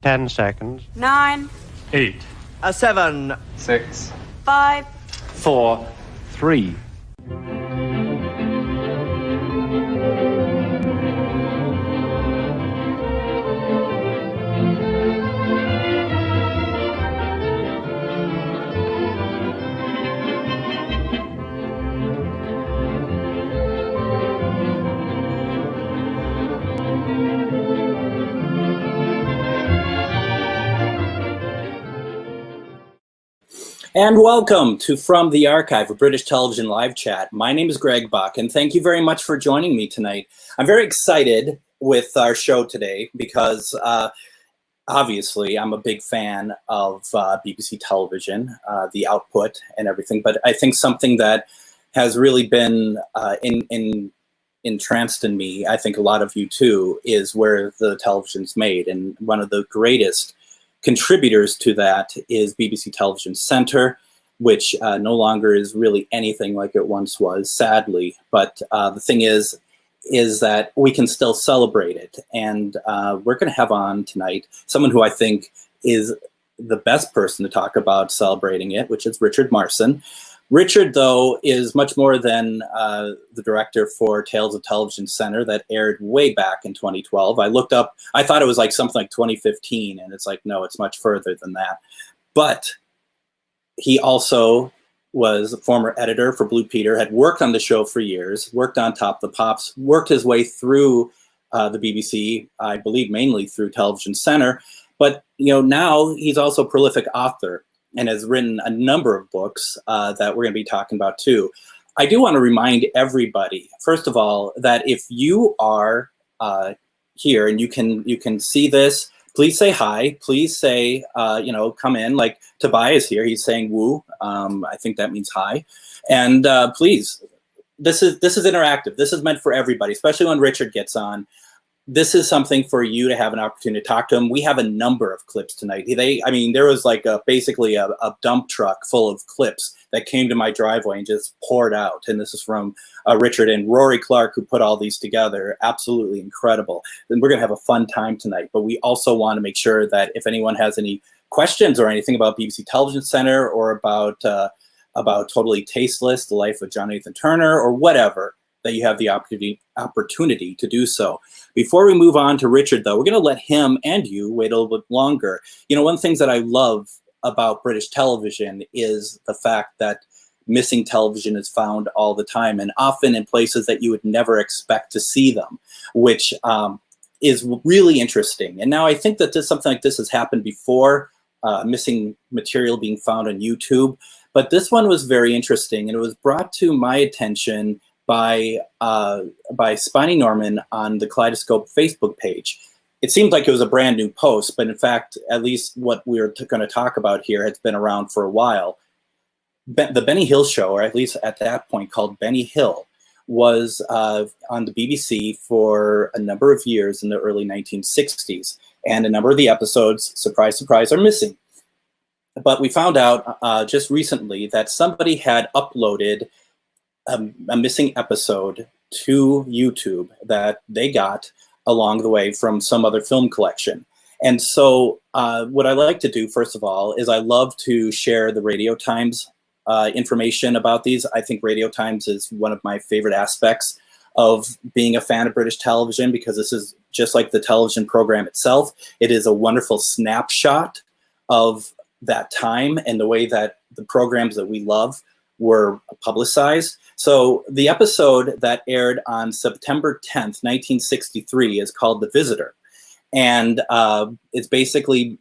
10 seconds. 9, 8, 7, 6, 5, 4, 3. And welcome to From the Archive, a British television live chat. My name is Greg Buck, and thank you very much for joining me tonight. I'm very excited with our show today because obviously I'm a big fan of BBC television, the output and everything, but I think something that has really been entranced in me, I think a lot of you too, is where the television's made. And one of the greatest contributors to that is BBC Television Centre, which no longer is really anything like it once was, sadly. But the thing is that we can still celebrate it. And we're going to have on tonight someone who I think is the best person to talk about celebrating it, which is Richard Marson. Richard, though, is much more than the director for Tales of Television Centre that aired way back in 2012. I looked up, I thought it was like something like 2015, and it's like, no, it's much further than that. But he also was a former editor for Blue Peter, had worked on the show for years, worked on Top the Pops, worked his way through the BBC, I believe mainly through Television Centre. But now he's also a prolific author and has written a number of books that we're going to be talking about too. I do want to remind everybody, first of all, that if you are here and you can see this, please say hi. Please say, come in. Like Tobias here, he's saying woo. I think that means hi. And please, this is interactive. This is meant for everybody, especially when Richard gets on. This is something for you to have an opportunity to talk to him. We have a number of clips tonight. There was like basically a dump truck full of clips that came to my driveway and just poured out. And this is from Richard and Rory Clark, who put all these together. Absolutely incredible. And we're going to have a fun time tonight. But we also want to make sure that if anyone has any questions or anything about BBC Television Centre or about Totally Tasteless, The Life of John Nathan Turner, or whatever, that you have the opportunity to do so. Before we move on to Richard, though, we're going to let him and you wait a little bit longer. One of the things that I love about British television is the fact that missing television is found all the time, and often in places that you would never expect to see them, which is really interesting. And now I think that something like this has happened before, missing material being found on YouTube, but this one was very interesting, and it was brought to my attention by Spiny Norman on the Kaleidoscope Facebook page. It seemed like it was a brand new post, but in fact, at least what we're going to talk about here has been around for a while. The Benny Hill Show, or at least at that point called Benny Hill, was on the BBC for a number of years in the early 1960s. And a number of the episodes, surprise, surprise, are missing. But we found out just recently that somebody had uploaded a missing episode to YouTube that they got along the way from some other film collection. And so what I like to do, first of all, is I love to share the Radio Times information about these. I think Radio Times is one of my favorite aspects of being a fan of British television, because this is just like the television program itself. It is a wonderful snapshot of that time and the way that the programs that we love were publicized. So the episode that aired on September 10th, 1963 is called The Visitor. And it's basically,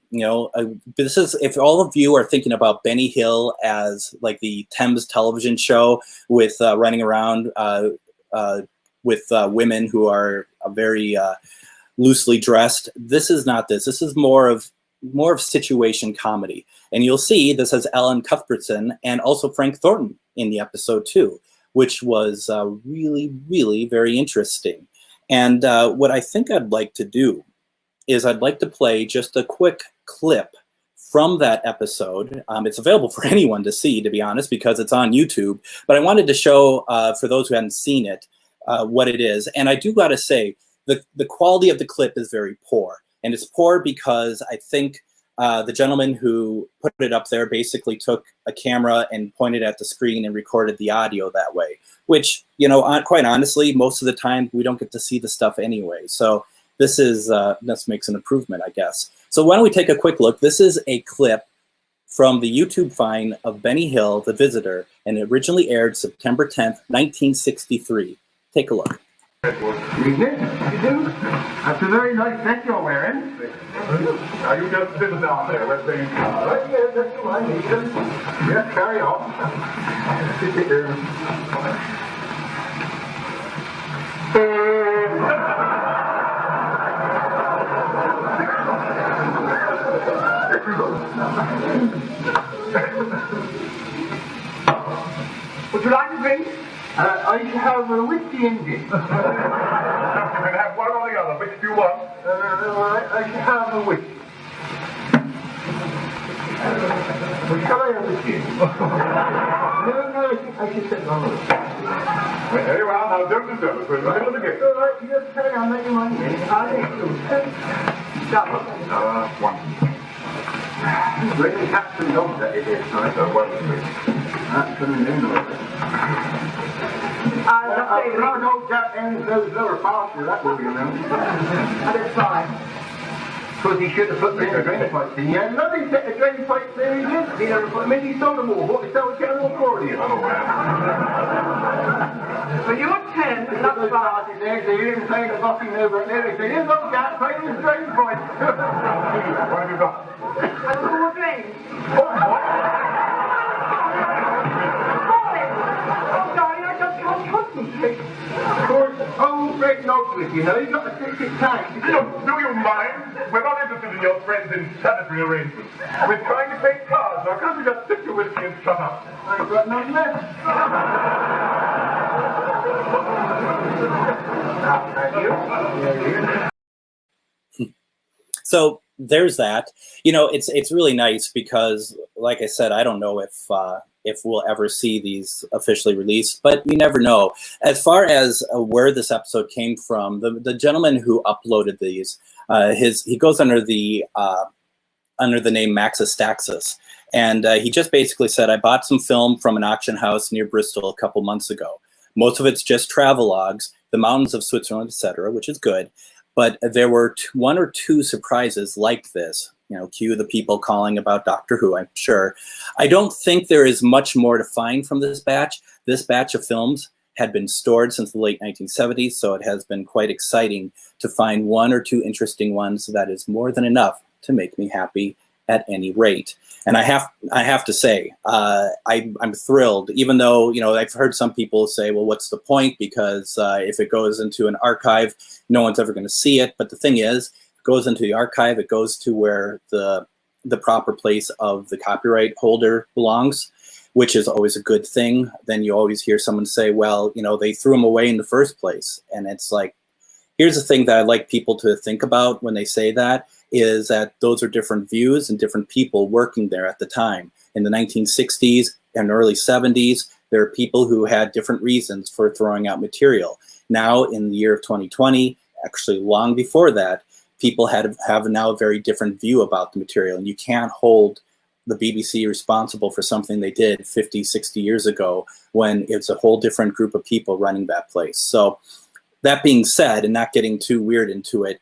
this is, if all of you are thinking about Benny Hill as like the Thames television show with running around with women who are very loosely dressed, this is not this. This is more of situation comedy. And you'll see this has Ellen Cuthbertson and also Frank Thornton in the episode too, which was really, really very interesting. And what I think I'd like to do is I'd like to play just a quick clip from that episode. It's available for anyone to see, to be honest, because it's on YouTube. But I wanted to show, for those who hadn't seen it, what it is. And I do got to say, the quality of the clip is very poor. And it's poor because I think the gentleman who put it up there basically took a camera and pointed at the screen and recorded the audio that way, which, quite honestly, most of the time we don't get to see the stuff anyway. So this makes an improvement, I guess. So why don't we take a quick look? This is a clip from the YouTube find of Benny Hill, The Visitor, and it originally aired September 10th, 1963. Take a look. Good evening. How you do? That's a very nice set you're wearing. Now you just sit down there. We're saying, right, yeah, that's all I need. Yes, carry on. Sit here. Would you like a drink? I should have a whiskey and gin. You can have one or the other. Which do you want? I should have a whiskey. Well, shall I have a gin? No, I should take one of them. Very well, now don't disturb us. We're in the middle of the game. All right, you just carry on making my drink. I think so. One. Really Captain Dog that it is, right? So, one. That's coming in a little bit. No, Jack, and those other faster, that will be around. And it's fine. Because he should have put the drain pipes in. Yeah, nothing set the drain pipes there, he did. He never put them in, he stole them all. What, he stole the general accordion? Oh, well. Well, you're 10, and that's fine. There, so you didn't play the boxing over there. They said, here's old Jack, play his drain pipes. What have you got? I've got more drains. What? Of course, old Red Nose, you've got to fix it tight. Do you mind? We're not interested in your friends in sanitary arrangements. We're trying to take cars. Now, can't we just sip your whiskey and shut up? I've got none left. Thank you. So there's that. It's really nice because, like I said, I don't know if we'll ever see these officially released, but you never know. As far as where this episode came from, the gentleman who uploaded these, he goes under the name Max Astaxis, and he just basically said, I bought some film from an auction house near Bristol a couple months ago. Most of it's just travelogues, the mountains of Switzerland, etc., which is good. But there were one or two surprises like this. Cue the people calling about Doctor Who, I'm sure. I don't think there is much more to find from this batch. This batch of films had been stored since the late 1970s, so it has been quite exciting to find one or two interesting ones. That is more than enough to make me happy at any rate. And I have to say, I'm thrilled, even though, I've heard some people say, well, what's the point? Because if it goes into an archive, no one's ever going to see it. But the thing is, goes into the archive, it goes to where the proper place of the copyright holder belongs, which is always a good thing. Then you always hear someone say, well, they threw them away in the first place. And it's like, here's the thing that I like people to think about when they say that, is that those are different views and different people working there at the time. In the 1960s and early 70s, there are people who had different reasons for throwing out material. Now, in the year of 2020, actually long before that, people have now a very different view about the material, and you can't hold the BBC responsible for something they did 50, 60 years ago when it's a whole different group of people running that place. So that being said, and not getting too weird into it,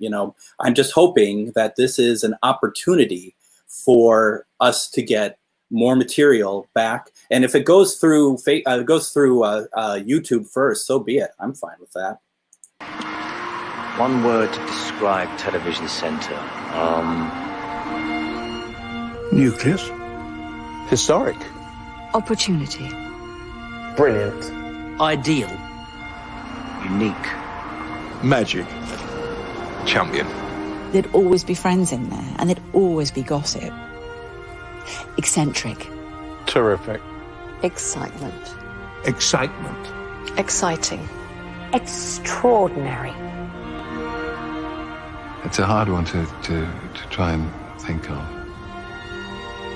I'm just hoping that this is an opportunity for us to get more material back. And if it goes through YouTube first, so be it. I'm fine with that. One word to describe Television Centre. Nucleus. Historic. Opportunity. Brilliant. Ideal. Unique. Magic. Champion. There'd always be friends in there, and there'd always be gossip. Eccentric. Terrific. Excitement. Excitement. Exciting. Extraordinary. It's a hard one to try and think of.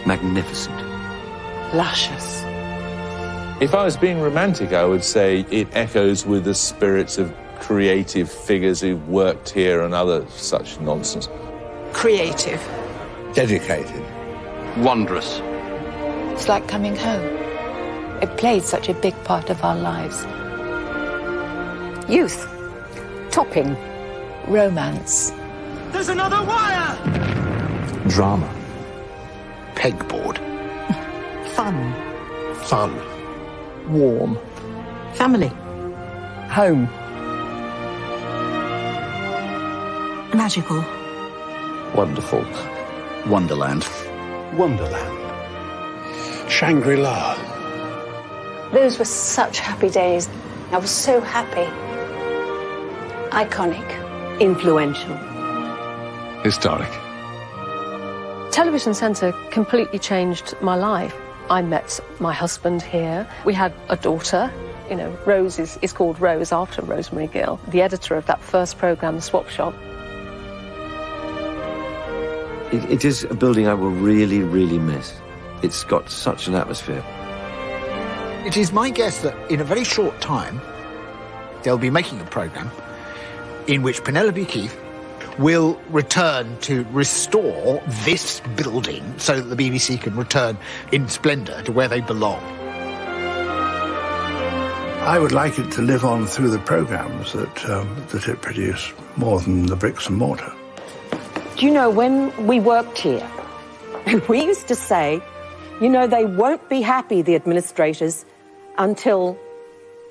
Magnificent. Luscious. If I was being romantic, I would say it echoes with the spirits of creative figures who've worked here and other such nonsense. Creative. Dedicated. Wondrous. It's like coming home. It played such a big part of our lives. Youth. Topping. Romance. There's another wire! Drama. Pegboard. Fun. Fun. Warm. Family. Home. Magical. Wonderful. Wonderland. Wonderland. Shangri-La. Those were such happy days. I was so happy. Iconic. Influential. Historic. Television Centre completely changed my life. I met my husband here. We had a daughter. You know, Rose is called Rose after Rosemary Gill, the editor of that first programme, The Swap Shop. It is a building I will really, really miss. It's got such an atmosphere. It is my guess that in a very short time, they'll be making a programme in which Penelope Keith will return to restore this building so that the BBC can return in splendour to where they belong. I would like it to live on through the programmes that it produced, more than the bricks and mortar. Do you know, when we worked here, we used to say, you know, they won't be happy, the administrators, until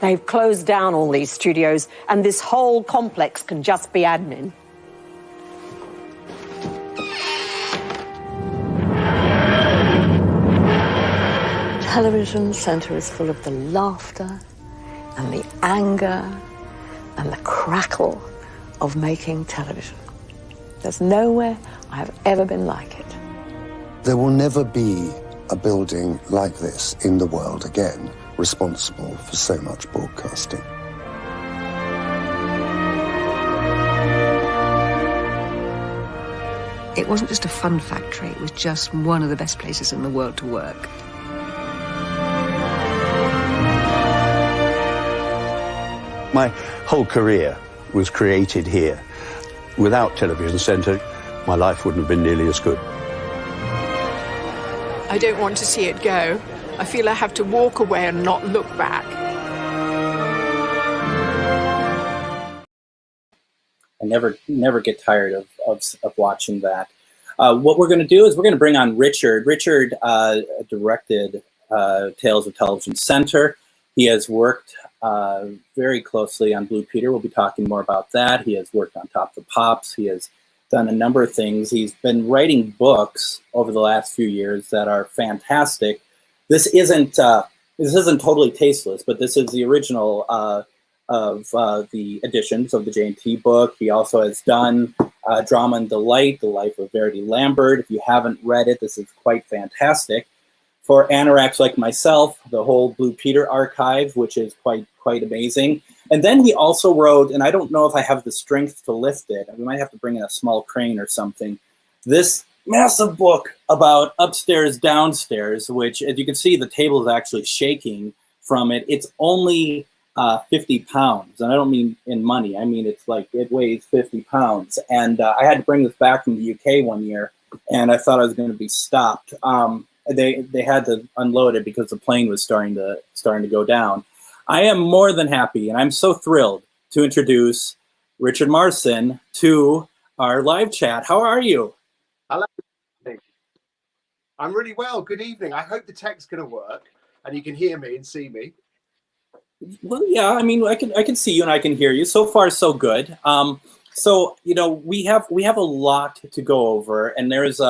they've closed down all these studios and this whole complex can just be admin. Television Centre is full of the laughter and the anger and the crackle of making television. There's nowhere I have ever been like it. There will never be a building like this in the world again, responsible for so much broadcasting. It wasn't just a fun factory, it was just one of the best places in the world to work. My whole career was created here. Without Television Centre, my life wouldn't have been nearly as good. I don't want to see it go. I feel I have to walk away and not look back. I never get tired of watching that. What we're going to do is we're going to bring on Richard. Richard directed Tales of Television Centre. He has worked very closely on Blue Peter. We'll be talking more about that. He has worked on Top the Pops. He has done a number of things. He's been writing books over the last few years that are fantastic. This isn't totally tasteless, but this is the original of the editions of the J&T book. He also has done Drama and Delight, The Life of Verity Lambert. If you haven't read it, this is quite fantastic. For anoraks like myself, the whole Blue Peter archive, which is quite amazing. And then he also wrote, and I don't know if I have the strength to lift it, we might have to bring in a small crane or something, this massive book about upstairs, downstairs, which, as you can see, the table is actually shaking from it. It's only 50 pounds, and I don't mean in money. I mean, it's like, it weighs 50 pounds. And I had to bring this back from the UK one year, and I thought I was going to be stopped. They had to unload it because the plane was starting to go down. I am more than happy, and I'm so thrilled to introduce Richard Marson to our live chat. How are you? Hello. I'm really well. Good evening. I hope the tech's going to work and you can hear me and see me. Well, yeah. I mean, I can see you and I can hear you. So far, so good. So we have a lot to go over, and there's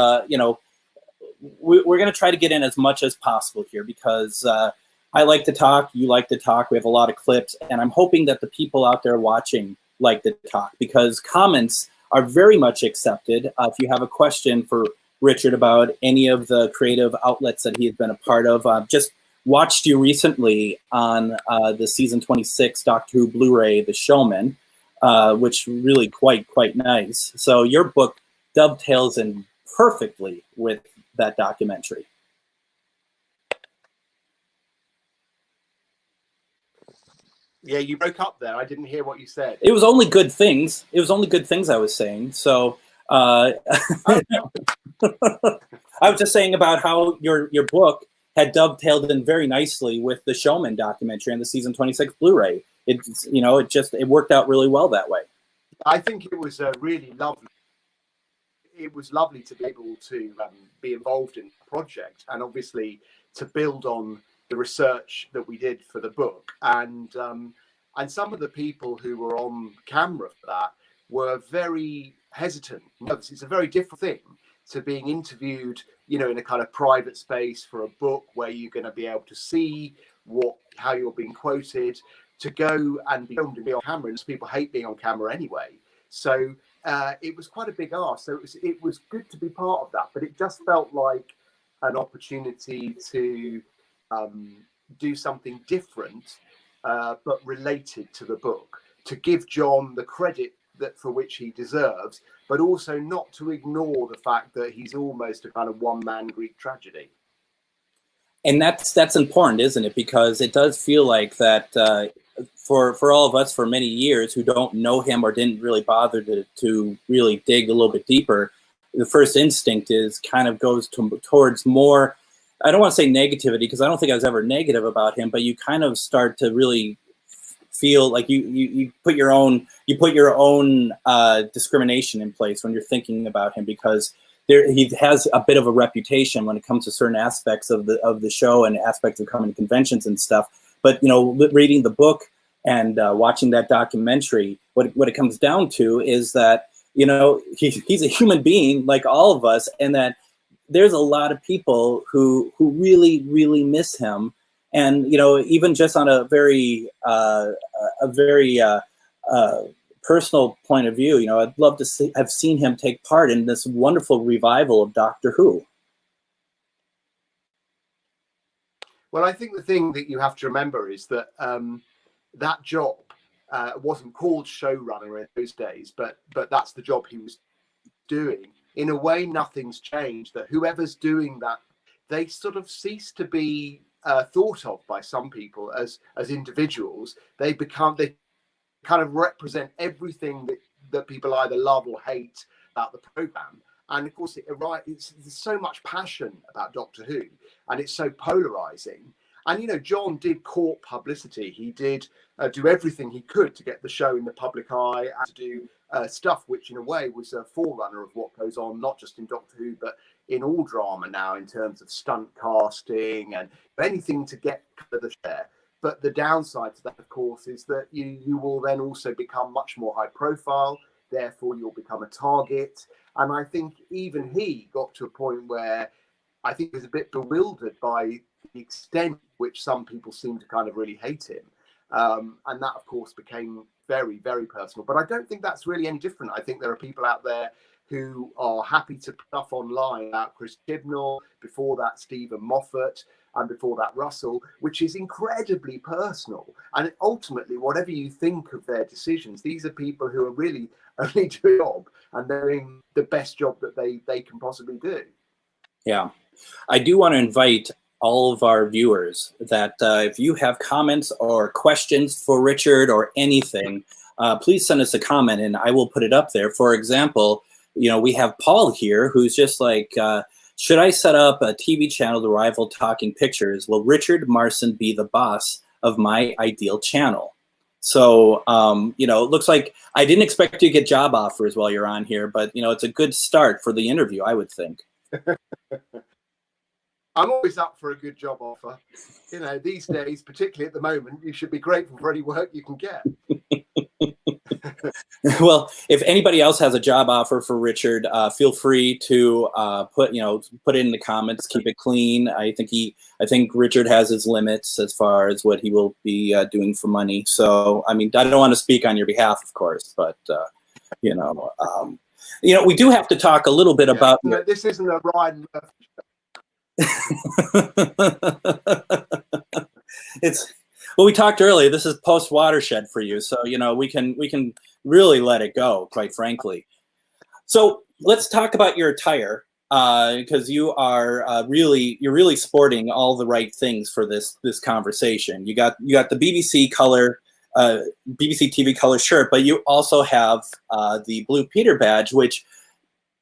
we're going to try to get in as much as possible here because I like to talk, you like to talk, we have a lot of clips, and I'm hoping that the people out there watching like to talk because comments are very much accepted. If you have a question for Richard about any of the creative outlets that he has been a part of, just watched you recently on the season 26 Doctor Who Blu-ray, The Showman, which really quite nice. So your book dovetails in perfectly with that documentary. Yeah, you broke up there. I didn't hear what you said. It was only good things. I was saying. So I was just saying about how your book had dovetailed in very nicely with the Showman documentary and the season 26 Blu-ray. It worked out really well that way. I think it was really lovely. It was lovely to be able to be involved in the project, and obviously to build on the research that we did for the book. And some of the people who were on camera for that were very hesitant. It's a very different thing to being interviewed, in a kind of private space for a book where you're going to be able to see how you're being quoted, to go and be filmed and be on camera. And people hate being on camera anyway. So it was quite a big ask. So it was good to be part of that, but it just felt like an opportunity to do something different, but related to the book, to give John the credit for which he deserves, but also not to ignore the fact that he's almost a kind of one-man Greek tragedy. And that's important, isn't it? Because it does feel like that for all of us for many years who don't know him or didn't really bother to really dig a little bit deeper, the first instinct is kind of goes towards more, I don't want to say negativity, because I don't think I was ever negative about him, but you kind of start to really feel like you put your own discrimination in place when you're thinking about him, because he has a bit of a reputation when it comes to certain aspects of the show and aspects of coming to conventions and stuff. But reading the book and watching that documentary, what it comes down to is that he's a human being like all of us, and that there's a lot of people who really, really miss him. And even just on a very personal point of view, I'd love to have seen him take part in this wonderful revival of Doctor Who. Well, I think the thing that you have to remember is that that job wasn't called showrunner in those days, but that's the job he was doing. In a way, nothing's changed. That whoever's doing that, they sort of cease to be thought of by some people as individuals. They kind of represent everything that people either love or hate about the program. And of course, there's so much passion about Doctor Who, and it's so polarizing. And John did court publicity. He did do everything he could to get the show in the public eye, and to do stuff which in a way was a forerunner of what goes on, not just in Doctor Who, but in all drama now, in terms of stunt casting and anything to get the share. But the downside to that, of course, is that you will then also become much more high profile. Therefore, you'll become a target. And I think even he got to a point where I think he was a bit bewildered by the extent which some people seem to kind of really hate him. And that, of course, became very, very personal. But I don't think that's really any different. I think there are people out there who are happy to put stuff online about Chris Chibnall, before that Stephen Moffat, and before that Russell, which is incredibly personal. And ultimately, whatever you think of their decisions, these are people who are really only doing a job, and they're doing the best job that they can possibly do. Yeah. I do want to invite all of our viewers that if you have comments or questions for Richard or anything, please send us a comment and I will put it up there. For example, we have Paul here who's just like, should I set up a TV channel to rival Talking Pictures? Will Richard Marson be the boss of my ideal channel? So, it looks like I didn't expect you to get job offers while you're on here, but, it's a good start for the interview, I would think. I'm always up for a good job offer. These days, particularly at the moment, you should be grateful for any work you can get. Well, if anybody else has a job offer for Richard, feel free to put it in the comments. Keep it clean. I think Richard has his limits as far as what he will be doing for money. So, I don't want to speak on your behalf, of course, but we do have to talk a little bit about. This isn't a Ryan Murphy show. Well, we talked earlier, this is post watershed for you, so we can really let it go, quite frankly. So let's talk about your attire, because you are really sporting all the right things for this conversation. You got the BBC color BBC TV color shirt, but you also have the Blue Peter badge, which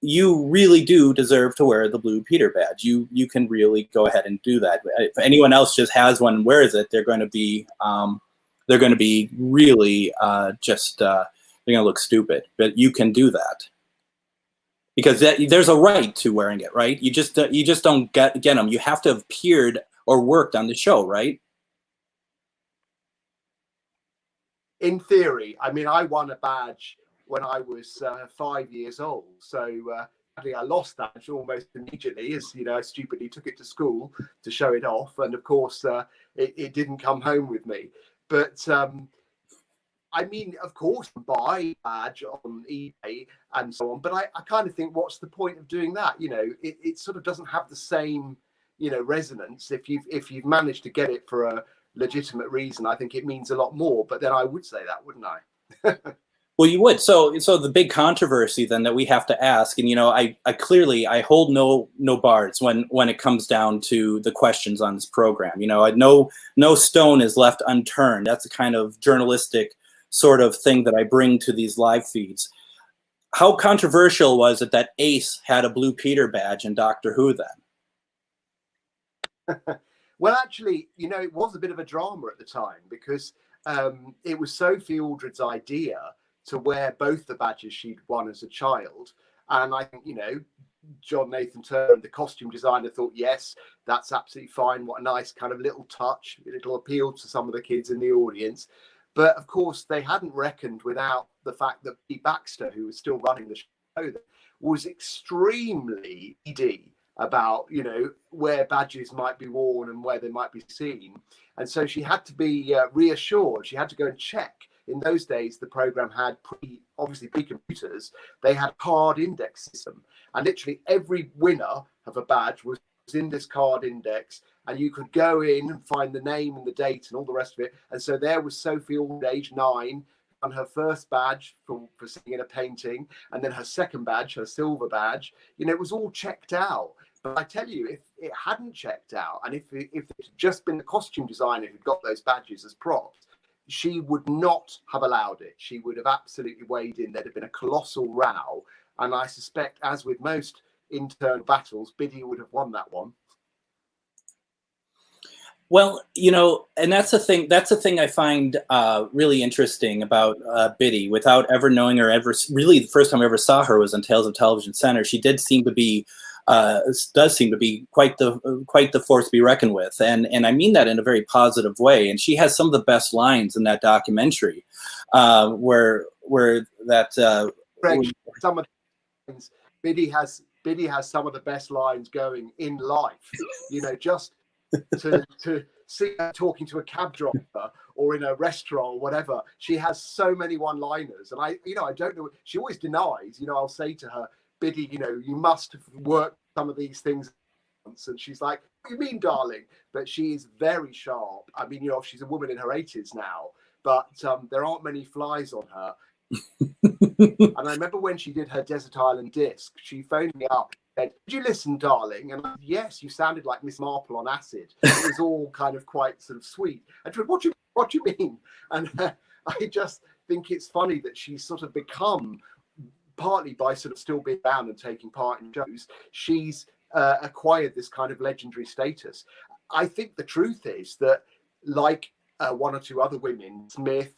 you really do deserve to wear the Blue Peter badge. You can really go ahead and do that. If anyone else just has one and wears it, they're going to be really they're going to look stupid. But you can do that because there's a right to wearing it, right? You just don't get them. You have to have appeared or worked on the show, right? In theory, I mean, I won a badge when I was 5 years old. So I lost that almost immediately, as you know, I stupidly took it to school to show it off. And of course, it didn't come home with me. But I mean, of course, buy a badge on eBay and so on. But I kind of think, what's the point of doing that? You know, it sort of doesn't have the same, you know, resonance. If you've managed to get it for a legitimate reason, I think it means a lot more. But then I would say that, wouldn't I? Well, you would. So the big controversy then that we have to ask, and you know, I clearly hold no bards when it comes down to the questions on this program. You know, no stone is left unturned. That's a kind of journalistic sort of thing that I bring to these live feeds. How controversial was it that Ace had a Blue Peter badge in Doctor Who then? Well, actually, you know, it was a bit of a drama at the time because it was Sophie Aldred's idea to wear both the badges she'd won as a child. And I think, you know, John Nathan Turner, the costume designer, thought, yes, that's absolutely fine. What a nice kind of little touch. It'll appeal to some of the kids in the audience. But of course, they hadn't reckoned without the fact that Pete Baxter, who was still running the show, was extremely needy about, you know, where badges might be worn and where they might be seen. And so she had to be reassured. She had to go and check. In those days, the program had obviously pre-computers. They had a card index system, and literally every winner of a badge was in this card index, and you could go in and find the name and the date and all the rest of it. And so there was Sophie Aldred, age 9, on her first badge for singing in a painting, and then her second badge, her silver badge. You know, it was all checked out. But I tell you, if it hadn't checked out, and if it had just been the costume designer who got those badges as props, she would not have allowed it. She would have absolutely weighed in. There'd have been a colossal row. And I suspect, as with most internal battles, Biddy would have won that one. Well, you know, and that's the thing I find really interesting about Biddy. Without ever knowing her, really the first time I ever saw her was on Tales of Television Center. She does seem to be quite the force to be reckoned with, and I mean that in a very positive way. And she has some of the best lines in that documentary, where that Greg, some of the lines, Biddy has some of the best lines going in life. You know, just to see her talking to a cab driver or in a restaurant or whatever. She has so many one-liners, and I don't know. She always denies. You know, I'll say to her, Biddy, you know, you must have worked some of these things. And she's like, what do you mean, darling? But she is very sharp. I mean, you know, she's a woman in her 80s now, but there aren't many flies on her. And I remember when she did her Desert Island Disc, she phoned me up and said, did you listen, darling? And I said, yes, you sounded like Miss Marple on acid. It was all kind of quite sort of sweet. And she went, what do you mean? And I just think it's funny that she's sort of become, partly by sort of still being around and taking part in shows, she's acquired this kind of legendary status. I think the truth is that, like one or two other women, Smith,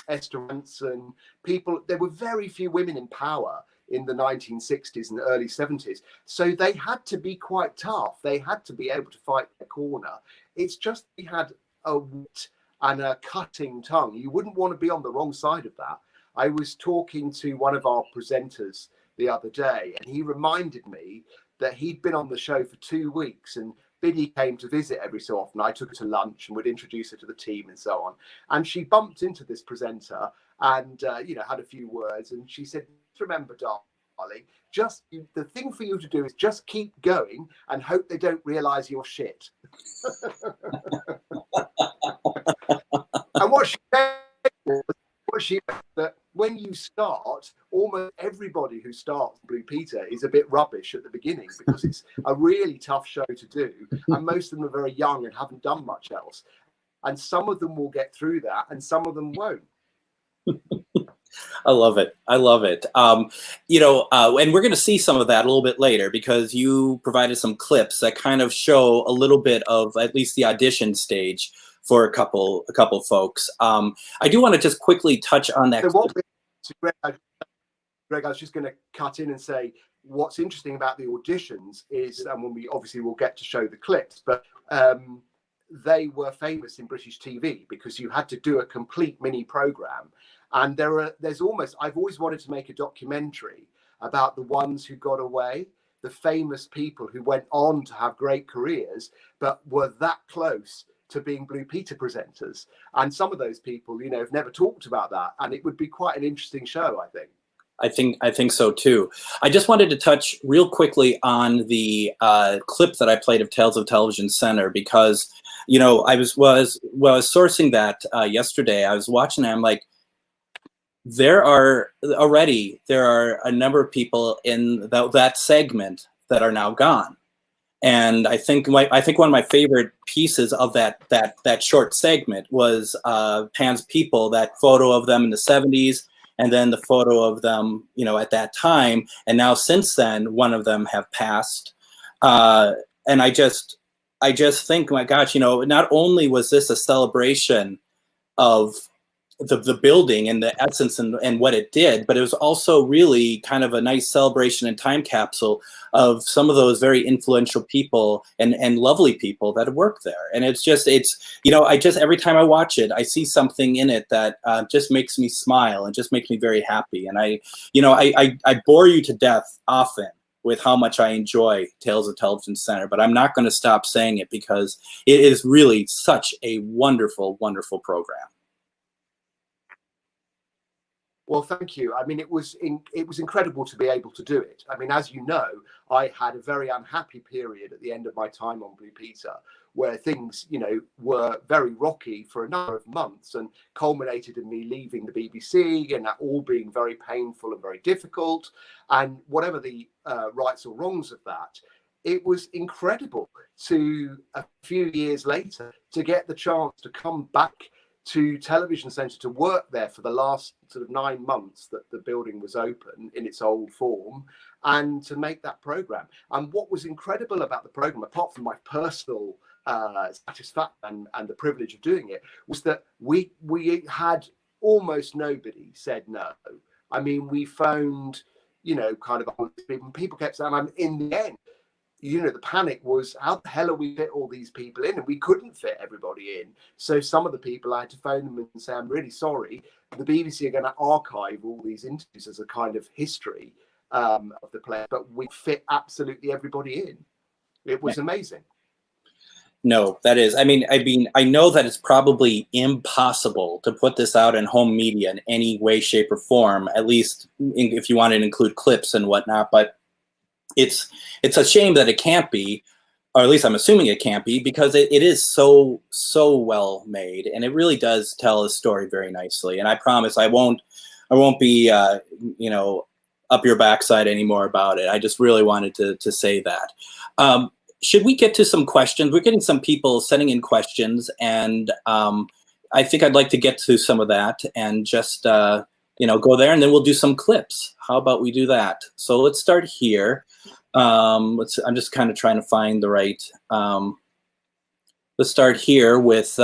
Esther Ranson, there were very few women in power in the 1960s and early 70s. So they had to be quite tough. They had to be able to fight their corner. It's just we had a wit and a cutting tongue. You wouldn't want to be on the wrong side of that. I was talking to one of our presenters the other day, and he reminded me that he'd been on the show for 2 weeks, and Biddy came to visit every so often. I took her to lunch and would introduce her to the team and so on. And she bumped into this presenter and, you know, had a few words. And she said, remember, darling, the thing for you to do is just keep going and hope they don't realize you're shit. And what she said was that when you start, almost everybody who starts Blue Peter is a bit rubbish at the beginning because it's a really tough show to do, and most of them are very young and haven't done much else. And some of them will get through that, and some of them won't. I love it. I love it. And we're going to see some of that a little bit later because you provided some clips that kind of show a little bit of at least the audition stage for a couple folks. I do want to just quickly touch on that. So Greg, I was just going to cut in and say what's interesting about the auditions is, and when we obviously will get to show the clips, but they were famous in British TV because you had to do a complete mini program. And there's almost, I've always wanted to make a documentary about the ones who got away, the famous people who went on to have great careers, but were that close to being Blue Peter presenters. And some of those people, have never talked about that. And it would be quite an interesting show, I think. I think so too. I just wanted to touch real quickly on the clip that I played of Tales of Television Center because, I was sourcing that yesterday. I was watching it. I'm like, there are a number of people in that segment that are now gone. And I think one of my favorite pieces of that short segment was Pan's People, that photo of them in the 70s. And then the photo of them, at that time. And now since then, one of them have passed. And I just think, my gosh, not only was this a celebration of the building and the essence and what it did, but it was also really kind of a nice celebration and time capsule of some of those very influential people and lovely people that have worked there. And every time I watch it, I see something in it that just makes me smile and just makes me very happy. And I bore you to death often with how much I enjoy Tales of Television Center, but I'm not going to stop saying it because it is really such a wonderful, wonderful program. Well, thank you. I mean, it was incredible to be able to do it. I mean, as you know, I had a very unhappy period at the end of my time on Blue Peter, where things, were very rocky for a number of months and culminated in me leaving the BBC and that all being very painful and very difficult. And whatever the rights or wrongs of that, it was incredible to a few years later to get the chance to come back to Television Centre to work there for the last sort of 9 months that the building was open in its old form and to make that programme. And what was incredible about the programme, apart from my personal satisfaction and the privilege of doing it, was that we had almost nobody said no. I mean, we phoned, kind of people kept saying, I'm in the end. The panic was, how the hell are we fit all these people in? And we couldn't fit everybody in. So some of the people, I had to phone them and say, I'm really sorry. The BBC are going to archive all these interviews as a kind of history of the play, but we fit absolutely everybody in. It was amazing. No, that is, I know that it's probably impossible to put this out in home media in any way, shape, or form, at least if you want to include clips and whatnot, but it's a shame that it can't be, or at least I'm assuming it can't be, because it is so well made, and it really does tell a story very nicely. And I promise I won't be up your backside anymore about it. I just really wanted to say that. Should we get to some questions? We're getting some people sending in questions, and I think I'd like to get to some of that and just go there, and then we'll do some clips. How about we do that? So let's start here. I'm just kind of trying to find the right. Let's start here with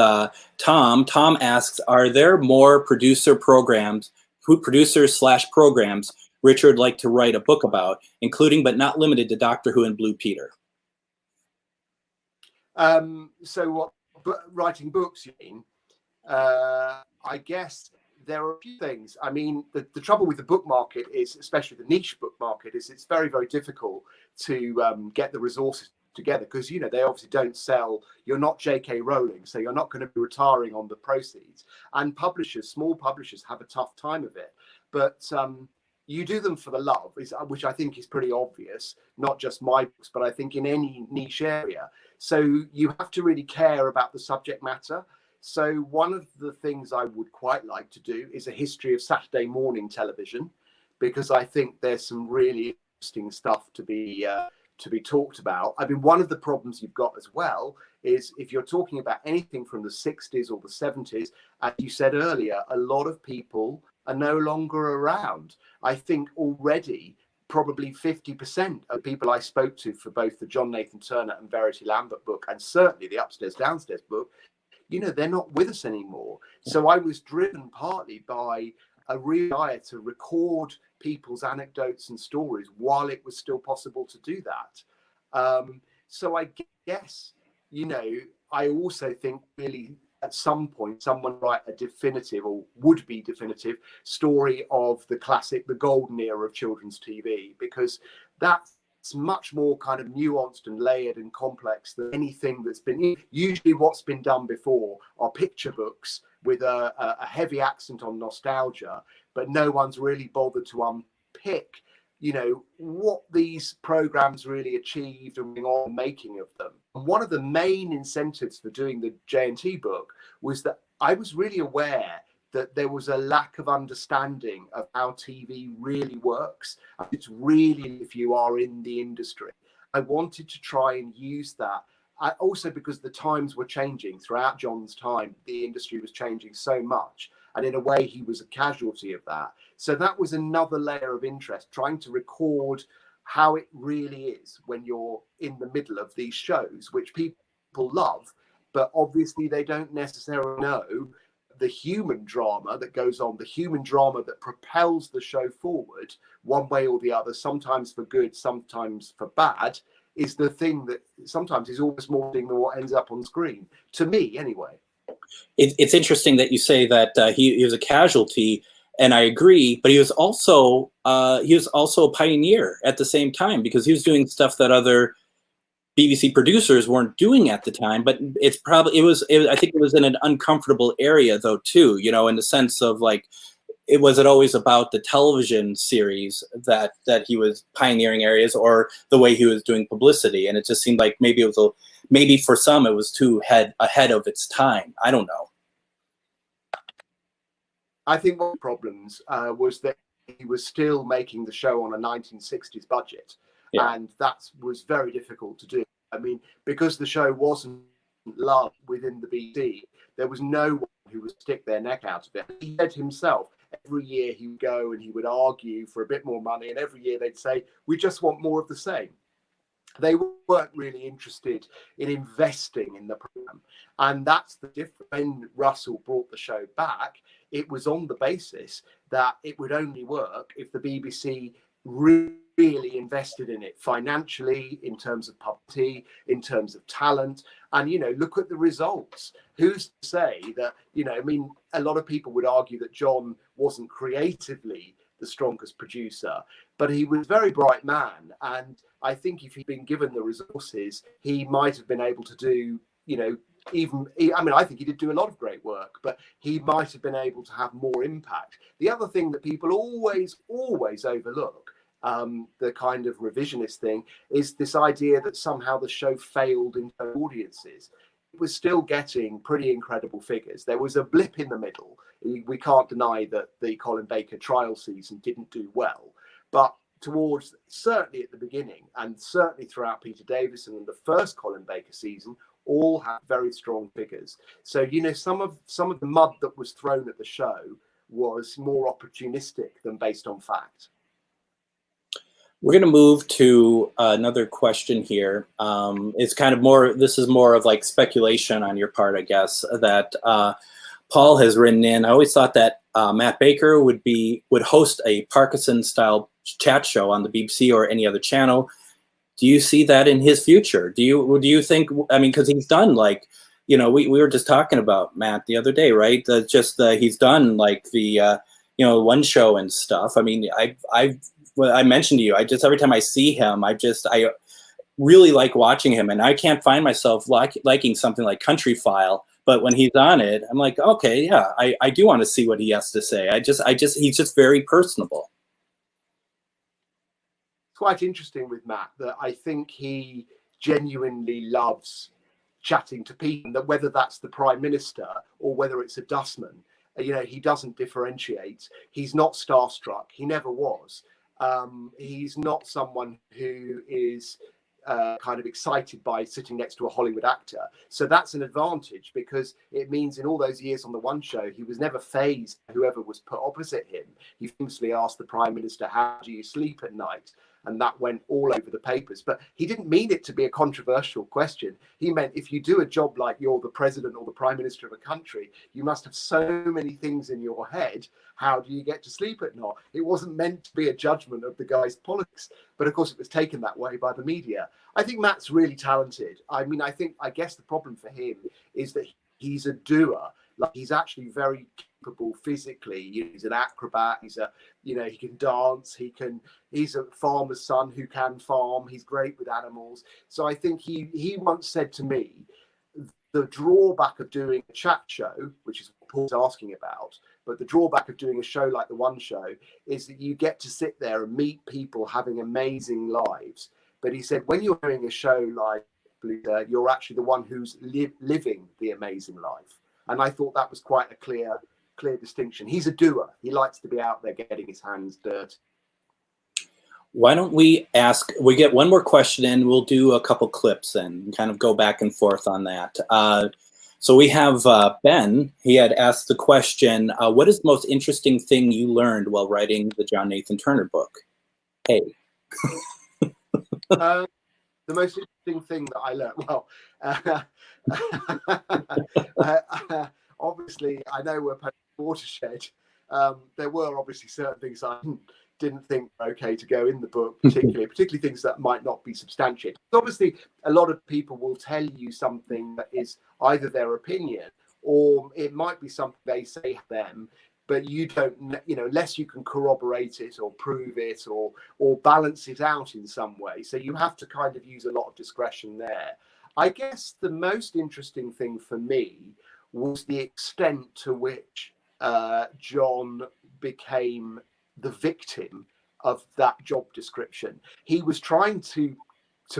Tom. Tom asks, are there more producers/programs Richard like to write a book about, including but not limited to Doctor Who and Blue Peter? So what, writing books, you mean? I guess there are a few things. I mean, the trouble with the book market is, especially the niche book market, is it's very, very difficult to get the resources together because, they obviously don't sell. You're not J.K. Rowling, so you're not going to be retiring on the proceeds. And small publishers have a tough time of it. But you do them for the love, which I think is pretty obvious, not just my books, but I think in any niche area. So you have to really care about the subject matter. So one of the things I would quite like to do is a history of Saturday morning television, because I think there's some really interesting stuff to be talked about. I mean, one of the problems you've got as well is if you're talking about anything from the 60s or the 70s, as you said earlier, a lot of people are no longer around. I think already probably 50% of people I spoke to for both the John Nathan Turner and Verity Lambert book, and certainly the Upstairs Downstairs book, you know, they're not with us anymore. So I was driven partly by a real desire to record people's anecdotes and stories while it was still possible to do that. So I guess, you know, I also think really at some point someone write a definitive or would-be definitive story of the classic, the golden era of children's TV, because that's much more kind of nuanced and layered and complex than anything that's been. Usually what's been done before are picture books with a heavy accent on nostalgia, but no one's really bothered to unpick, you know, what these programs really achieved and on making of them. And one of the main incentives for doing the J&T book was that I was really aware that there was a lack of understanding of how TV really works. It's really, if you are in the industry, I wanted to try and use that. Also because the times were changing throughout John's time, the industry was changing so much. And in a way, he was a casualty of that. So that was another layer of interest, trying to record how it really is when you're in the middle of these shows, which people love, but obviously they don't necessarily know the human drama that goes on, the human drama that propels the show forward one way or the other, sometimes for good, sometimes for bad, is the thing that sometimes is almost more than what ends up on screen, to me anyway. It's interesting that you say that he was a casualty, and I agree. But he was also a pioneer at the same time, because he was doing stuff that other BBC producers weren't doing at the time. But I think it was in an uncomfortable area though too. You know, in the sense of like, was it always about the television series that he was pioneering areas, or the way he was doing publicity? And it just seemed like maybe maybe for some it was too ahead of its time. I don't know. I think one of the problems was that he was still making the show on a 1960s budget, and that was very difficult to do. I mean, because the show wasn't loved within the BBC, there was no one who would stick their neck out of it. He said himself, every year he would go and he would argue for a bit more money, and every year they'd say, we just want more of the same. They weren't really interested in investing in the program. And that's the difference. When Russell brought the show back, it was on the basis that it would only work if the BBC really invested in it financially, in terms of publicity, in terms of talent. And, you know, look at the results. Who's to say that, you know, I mean, a lot of people would argue that John wasn't creatively the strongest producer, but he was a very bright man. And I think if he'd been given the resources, he might have been able to do, you know, I think he did do a lot of great work, but he might have been able to have more impact. The other thing that people always overlook, the kind of revisionist thing, is this idea that somehow the show failed in audiences. It was still getting pretty incredible figures. There was a blip in the middle. We can't deny that the Colin Baker trial season didn't do well, but towards, certainly at the beginning, and certainly throughout Peter Davison and the first Colin Baker season, all had very strong figures. So, you know, some of the mud that was thrown at the show was more opportunistic than based on fact. We're going to move to another question here. It's kind of more, this is more of like speculation on your part, I guess, that Paul has written in. I always thought that Matt Baker would host a Parkinson-style chat show on the BBC or any other channel. Do you see that in his future? Do you think, I mean, because he's done, like, you know, we were just talking about Matt the other day, right? He's done like the, you know, One Show and stuff. I mean, I mentioned to you, every time I see him, I really like watching him, and I can't find myself liking something like Country File. But when he's on it, I'm like, okay, yeah, I do want to see what he has to say. He's just very personable. It's quite interesting with Matt that I think he genuinely loves chatting to people, that whether that's the Prime Minister or whether it's a dustman, you know, he doesn't differentiate. He's not starstruck. He never was. He's not someone who is kind of excited by sitting next to a Hollywood actor. So that's an advantage, because it means in all those years on the One Show, he was never fazed by whoever was put opposite him. He famously asked the Prime Minister, "How do you sleep at night?" And that went all over the papers. But he didn't mean it to be a controversial question. He meant, if you do a job like you're the president or the prime minister of a country, you must have so many things in your head. How do you get to sleep at night? It wasn't meant to be a judgment of the guy's politics. But of course, it was taken that way by the media. I think Matt's really talented. I mean, I guess the problem for him is that he's a doer. Like, he's actually very capable physically. He's an acrobat. He can dance. He's a farmer's son who can farm. He's great with animals. So I think he once said to me, the drawback of doing a chat show, which is what Paul's asking about, but the drawback of doing a show like the One Show is that you get to sit there and meet people having amazing lives. But he said, when you're doing a show like Blue, you're actually the one who's living the amazing life. And I thought that was quite a clear distinction. He's a doer. He likes to be out there getting his hands dirty. Why don't we get one more question in, we'll do a couple clips and kind of go back and forth on that. So we have Ben. He had asked the question, what is the most interesting thing you learned while writing the John Nathan Turner book? Hey. The most interesting thing that I learned, obviously, I know we're post Watershed. There were obviously certain things I didn't think were okay to go in the book, particularly things that might not be substantiated. Obviously, a lot of people will tell you something that is either their opinion or it might be something they say to them, but you don't, unless you can corroborate it or prove it or balance it out in some way. So you have to kind of use a lot of discretion there. I guess the most interesting thing for me was the extent to which John became the victim of that job description. He was trying to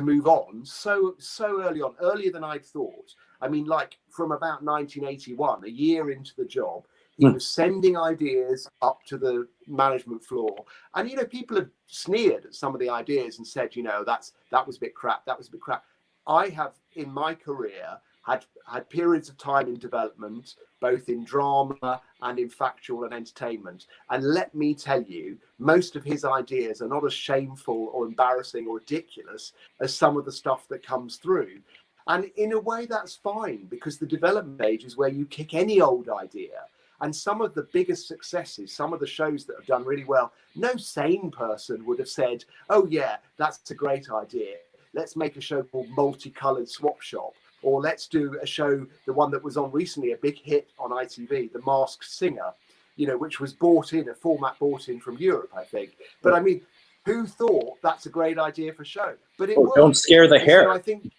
move on so early on, earlier than I'd thought. I mean, like from about 1981, a year into the job, he was sending ideas up to the management floor. And, people have sneered at some of the ideas and said, that was a bit crap. That was a bit crap. I have, in my career, had periods of time in development, both in drama and in factual and entertainment. And let me tell you, most of his ideas are not as shameful or embarrassing or ridiculous as some of the stuff that comes through. And in a way, that's fine, because the development stage is where you kick any old idea. And some of the biggest successes, some of the shows that have done really well, no sane person would have said, oh yeah, that's a great idea. Let's make a show called Multicolored Swap Shop. Or let's do a show, the one that was on recently, a big hit on ITV, The Masked Singer, which was a format bought in from Europe, I think. But I mean, who thought that's a great idea for a show? But it worked. Don't scare the hair. So I think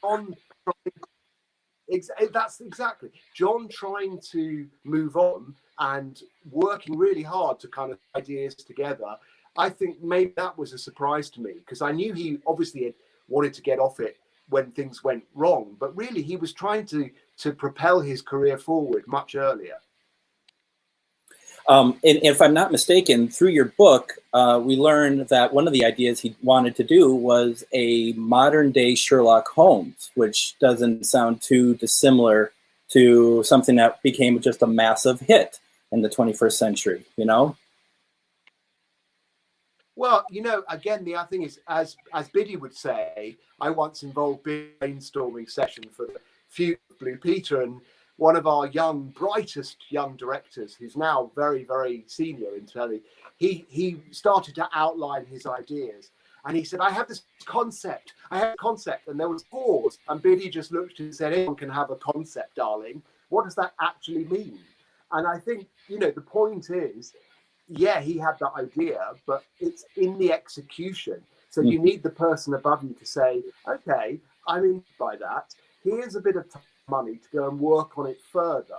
that's exactly. John trying to move on and working really hard to kind of ideas together. I think maybe that was a surprise to me, because I knew he obviously had wanted to get off it when things went wrong, but really he was trying to propel his career forward much earlier. And if I'm not mistaken, through your book, we learned that one of the ideas he wanted to do was a modern day Sherlock Holmes, which doesn't sound too dissimilar to something that became just a massive hit in the 21st century, Well, again, the other thing is, as Biddy would say, I once involved in a brainstorming session for the future of Blue Peter, and one of our brightest young directors, who's now very, very senior in telly, he started to outline his ideas. And he said, I have this concept. And there was pause. And Biddy just looked and said, anyone can have a concept, darling. What does that actually mean? And I think, the point is, yeah, he had that idea, but it's in the execution. So you need the person above you to say, okay, I'm in by that. Here's a bit of money to go and work on it further.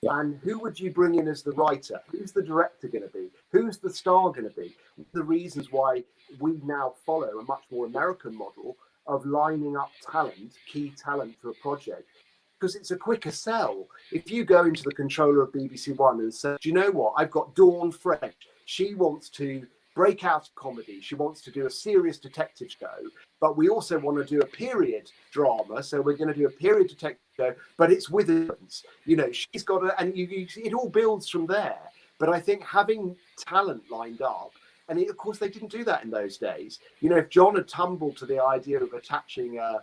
Yeah. And who would you bring in as the writer? Who's the director going to be? Who's the star going to be? The reasons why we now follow a much more American model of lining up key talent for a project, because it's a quicker sell. If you go into the controller of BBC One and say, do you know what? I've got Dawn French. She wants to break out of comedy. She wants to do a serious detective show, but we also want to do a period drama. So we're going to do a period detective show, but it's with villains. You know, she's got to, and it all builds from there. But I think having talent lined up, and of course they didn't do that in those days. You know, if John had tumbled to the idea of attaching a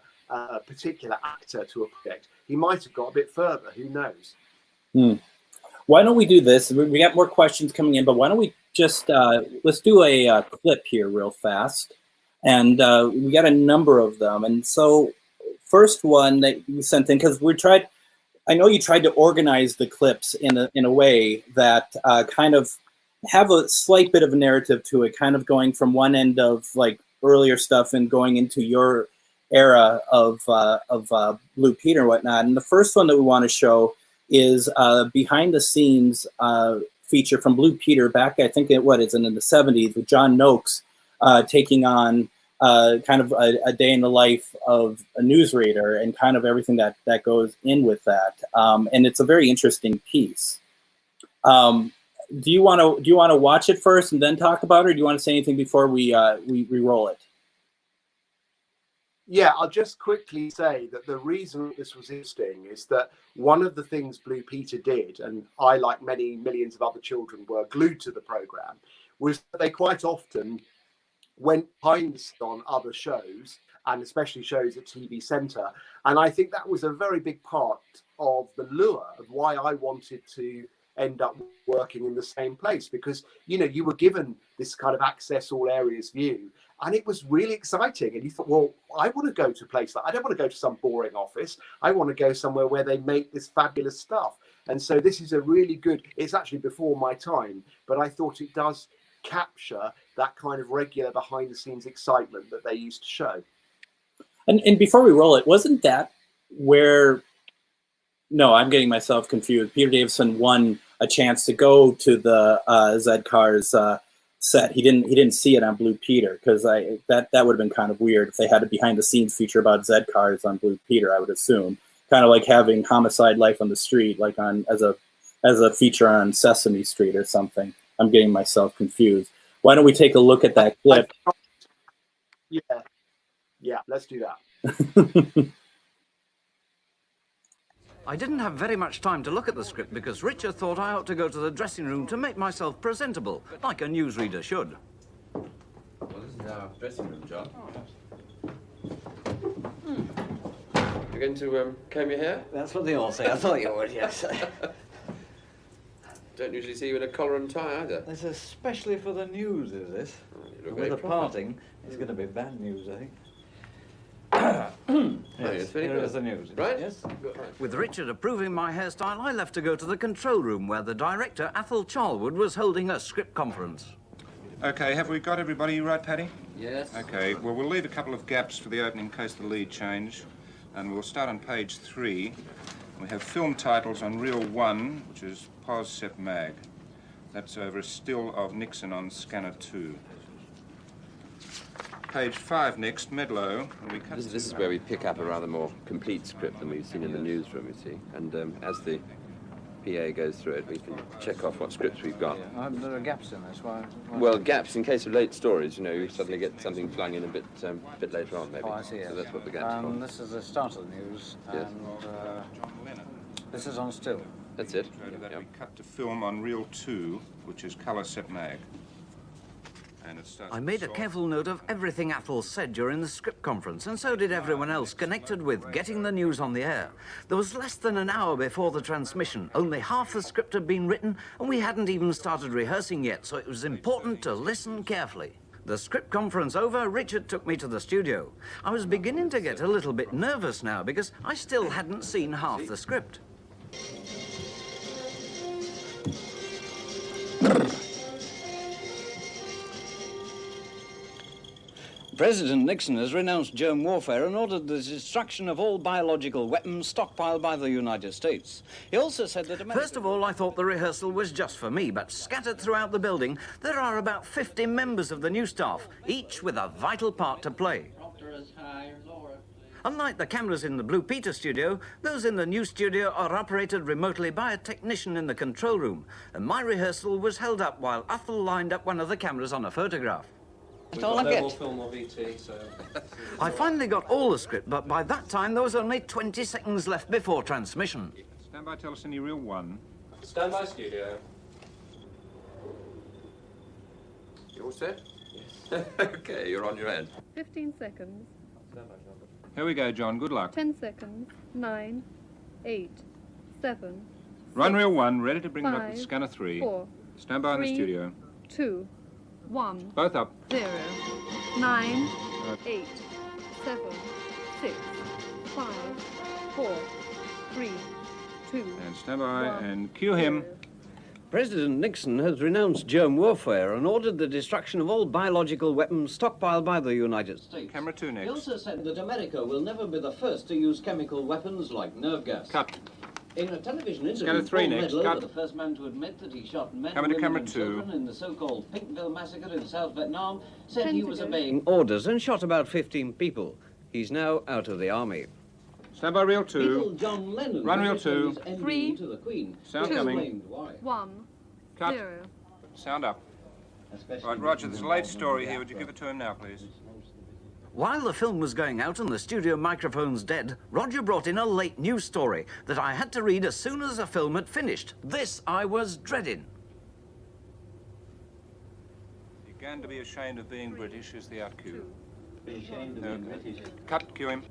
particular actor to a project, he might have got a bit further. Who knows? Why don't we do this? We got more questions coming in, but why don't we just let's do a clip here real fast, and we got a number of them. And so, first one that you sent in, because I know you tried to organize the clips in a way that kind of have a slight bit of a narrative to it, kind of going from one end of like earlier stuff and going into your era of Blue Peter and whatnot. And the first one that we want to show is behind the scenes feature from Blue Peter back, I think in the 70s, with John Noakes taking on kind of a day in the life of a newsreader and kind of everything that goes in with that. And it's a very interesting piece. Do you want to watch it first and then talk about it, or do you want to say anything before we roll it? Yeah, I'll just quickly say that the reason this was interesting is that one of the things Blue Peter did, and I, like many millions of other children, were glued to the programme, was that they quite often went behind the scenes on other shows, and especially shows at TV Centre. And I think that was a very big part of the lure of why I wanted to end up working in the same place, because, you know, you were given this kind of access all areas view, and it was really exciting. And you thought, well, I want to go to a place I don't want to go to some boring office. I want to go somewhere where they make this fabulous stuff. And so this is a really good, it's actually before my time, but I thought it does capture that kind of regular behind the scenes excitement that they used to show. And before we roll it, wasn't that where, no, I'm getting myself confused. Peter Davison won a chance to go to the Zed Cars set. He didn't see it on Blue Peter, because that would have been kind of weird if they had a behind the scenes feature about Zed Cars on Blue Peter. I would assume, kind of like having Homicide: Life on the Street like on as a feature on Sesame Street or something. I'm getting myself confused. Why don't we take a look at that clip? Yeah, let's do that. I didn't have very much time to look at the script because Richard thought I ought to go to the dressing room to make myself presentable, like a newsreader should. Well, this is our dressing room, John. You're going to comb your hair? That's what they all say. I thought you would, yes. Don't usually see you in a collar and tie either. This is especially for the news, is this? You look With very the proper. parting, it's going to be bad news, I think. Yes, here is the news. Right? Yes. With Richard approving my hairstyle, I left to go to the control room where the director, Athol Charlwood, was holding a script conference. Okay, have we got everybody? You right, Paddy? Yes. Okay, well, we'll leave a couple of gaps for the opening in case the lead change. And we'll start on page 3. We have film titles on reel 1, which is Pos Sep Mag. That's over a still of Nixon on scanner 2. Page 5 next, Medlow. And we cut This is where we pick up a rather more complete script than we've seen in the newsroom, you see. And as the PA goes through it, we can check off what scripts we've got. There are gaps in this. Why? Well, gaps in case of late stories, you know, you suddenly get something flung in a bit later on, maybe. Oh, I see. So that's what the gaps are. This is the start of the news. Yes. And this is on still. That's it. That we cut to film on reel 2, which is Colour Sep Mag. And it starts I made a careful note of everything Athol said during the script conference, and so did everyone else connected with getting the news on the air. There was less than an hour before the transmission. Only half the script had been written, and we hadn't even started rehearsing yet, so it was important to listen carefully. The script conference over, Richard took me to the studio. I was beginning to get a little bit nervous now, because I still hadn't seen half the script. President Nixon has renounced germ warfare and ordered the destruction of all biological weapons stockpiled by the United States. He also said that First of all, I thought the rehearsal was just for me, but scattered throughout the building, there are about 50 members of the new staff, each with a vital part to play. Unlike the cameras in the Blue Peter studio, those in the new studio are operated remotely by a technician in the control room, and my rehearsal was held up while Athol lined up one of the cameras on a photograph. We've got no more film or VT, so... I finally got all the script, but by that time there was only 20 seconds left before transmission. Stand by, tell us any reel 1. Stand by, studio. You all set? Yes. Okay, you're on your end. 15 seconds. Here we go, John. Good luck. 10 seconds. 9, 8, 7. Run 6, reel 1, ready to bring it up 5, with scanner 3. 4, Stand by in the 3, studio. 2, 1. Both up. 0, 9, 8, 7, 6, 5, 4, 3, 2. And stand by and cue him. President Nixon has renounced germ warfare and ordered the destruction of all biological weapons stockpiled by the United States. Camera 2 next. He also said that America will never be the first to use chemical weapons like nerve gas. Cut. In a television interview, Scanner 3 Paul next. Meadlow, Cut. the first man to admit that he shot men, Coming to women camera and 2. children in the so-called Pinkville massacre in South Vietnam, said 10 he to was go. obeying orders and shot about 15 people. He's now out of the army. Stand by reel Little 2. John Lennon Run reel registered 2. his 3, NDE to the Queen. Sound He coming. explained why. 1, Cut. 0. Sound up. Right, Roger, there's a late story here. Would you give it to him now, please? While the film was going out and the studio microphones dead, Roger brought in a late news story that I had to read as soon as the film had finished. This I was dreading. Began to be ashamed of being British is the out cue. Be ashamed of being British. Cut, cue him.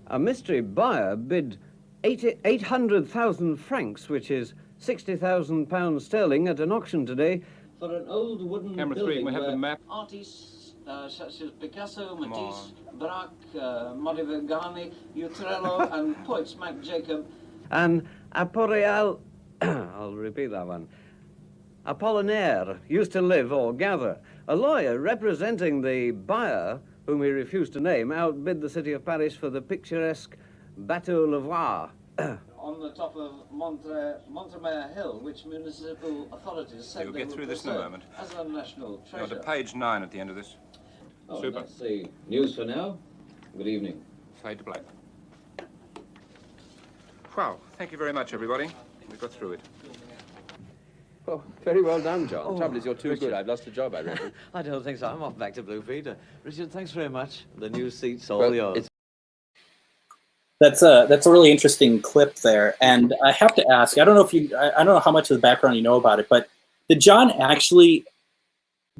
A mystery buyer bid 800,000 francs, which is £60,000 sterling, at an auction today for an old wooden Camera 3, building we have the where map. artists such as Picasso, Matisse, Braque, Modigliani, Utrello, and poets Mac Jacob, and Apollinaire, I'll repeat that one, Apollinaire used to live or gather. A lawyer representing the buyer, whom he refused to name, outbid the city of Paris for the picturesque Bateau Levoir on the top of Montremer Hill, which municipal authorities said You'll they get would through this in a preserve moment. as a national You're on treasure. to page 9 at the end of this. Oh, Super. that's the news for now. Good evening. Fade to black. Wow, thank you very much, everybody. We got through it. Oh, very well done, John. Oh, The trouble is you're too Richard. good. I've lost a job, I reckon. I don't think so. I'm off back to Blue Peter. Richard, thanks very much. The new seat's all Well, yours. That's a really interesting clip there, and I have to ask. I don't know how much of the background you know about it, but did John actually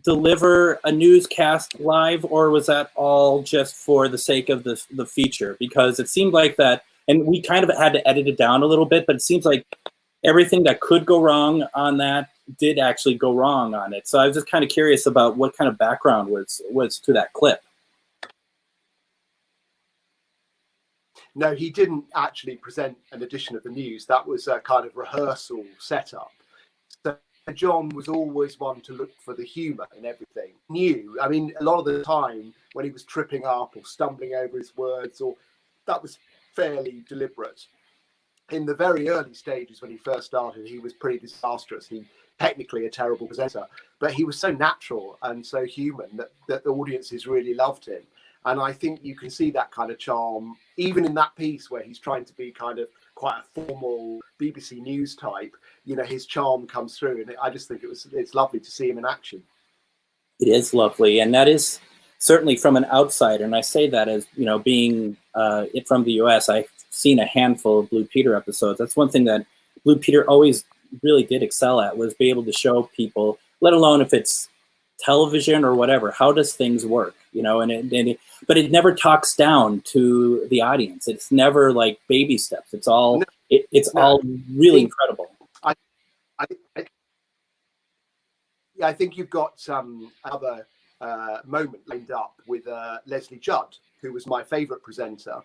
deliver a newscast live, or was that all just for the sake of the feature? Because it seemed like that, and we kind of had to edit it down a little bit, but it seems like everything that could go wrong on that did actually go wrong on it. So I was just kind of curious about what kind of background was to that clip. No, he didn't actually present an edition of the news. That was a kind of rehearsal setup. So John was always one to look for the humour in everything. Knew, I mean, a lot of the time when he was tripping up or stumbling over his words, or that was fairly deliberate. In the very early stages when he first started, he was pretty disastrous. He technically a terrible presenter, but he was so natural and so human that the audiences really loved him. And I think you can see that kind of charm, even in that piece where he's trying to be kind of quite a formal BBC News type. You know, his charm comes through, and I just think it's lovely to see him in action. It is lovely, and that is certainly from an outsider. And I say that as, you know, being from the US, I've seen a handful of Blue Peter episodes. That's one thing that Blue Peter always really did excel at, was be able to show people, let alone if it's television or whatever, how does things work, you know, but it never talks down to the audience. It's never like baby steps. It's all, all really incredible. I think you've got another moment lined up with Leslie Judd, who was my favourite presenter,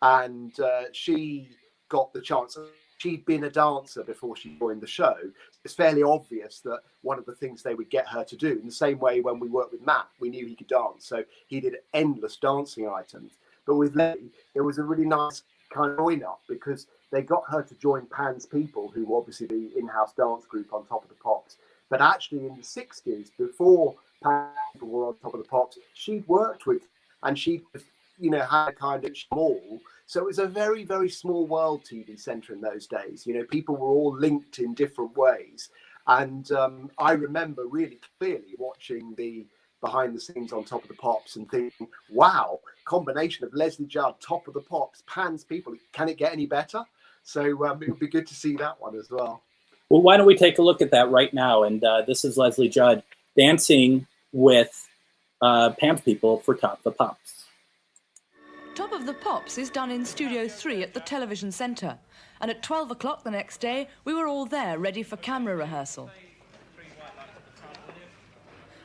and she got the chance. She'd been a dancer before she joined the show. It's fairly obvious that one of the things they would get her to do, in the same way when we worked with Matt, we knew he could dance, so he did endless dancing items. But with Leslie, it was a really nice kind of join-up, because they got her to join Pan's People, who were obviously the in-house dance group on Top of the Pops. But actually in the 60s, before Pan's People were on Top of the Pops, she'd worked with, and she'd had a kind of small. So it was a very, very small world TV centre in those days. People were all linked in different ways. And I remember really clearly watching the behind the scenes on Top of the Pops and thinking, wow, combination of Leslie Judd, Top of the Pops, Pans people, can it get any better? So it would be good to see that one as well. Well, why don't we take a look at that right now? And this is Leslie Judd dancing with Pans people for Top of the Pops. Top of the Pops is done in Studio 3 at the Television Centre. And at 12 o'clock the next day, we were all there, ready for camera rehearsal.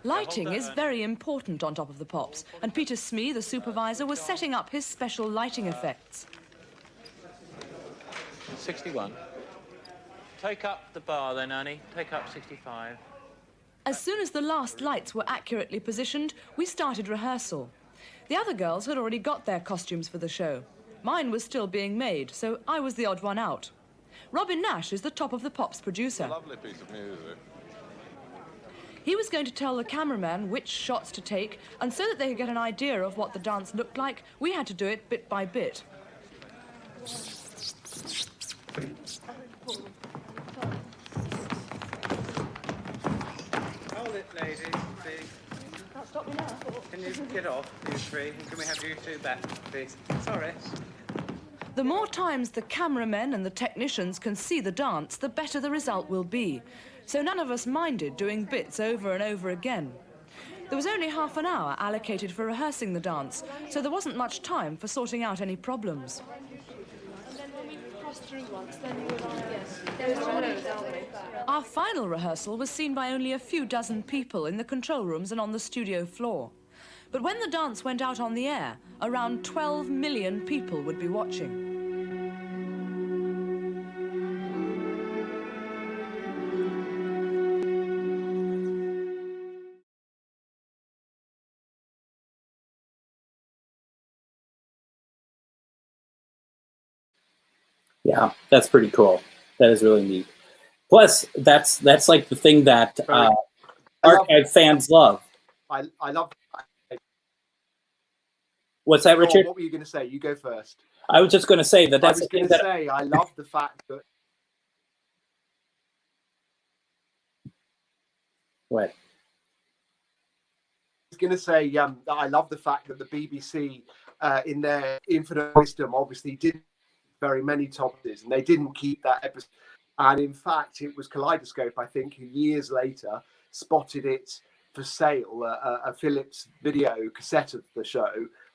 Lighting is very important on Top of the Pops, and Peter Smee, the supervisor, was setting up his special lighting effects. 61. Take up the bar then, Annie. Take up 65. As soon as the last lights were accurately positioned, we started rehearsal. The other girls had already got their costumes for the show. Mine was still being made, so I was the odd one out. Robin Nash is the Top of the Pops producer. Lovely piece of music. He was going to tell the cameraman which shots to take, and so that they could get an idea of what the dance looked like, we had to do it bit by bit. Hold it, ladies, please. Can't stop me now. Can you get off, you three? And can we have you two back, please? Sorry. The more times the cameramen and the technicians can see the dance, the better the result will be. So none of us minded doing bits over and over again. There was only half an hour allocated for rehearsing the dance, so there wasn't much time for sorting out any problems. Our final rehearsal was seen by only a few dozen people in the control rooms and on the studio floor. But when the dance went out on the air, around 12 million people would be watching. Yeah, that's pretty cool. That is really neat. Plus, that's like the thing that archive fans love. I love. What's that, Richard? What were you going to say? You go first. I was just going to say that that's I was going to say I love the fact that. What? I was going to say that I love the fact that the BBC, in their infinite wisdom, obviously didn't very many topics, and they didn't keep that episode. And in fact, it was Kaleidoscope, I think, who years later spotted it for sale, a Philips video cassette of the show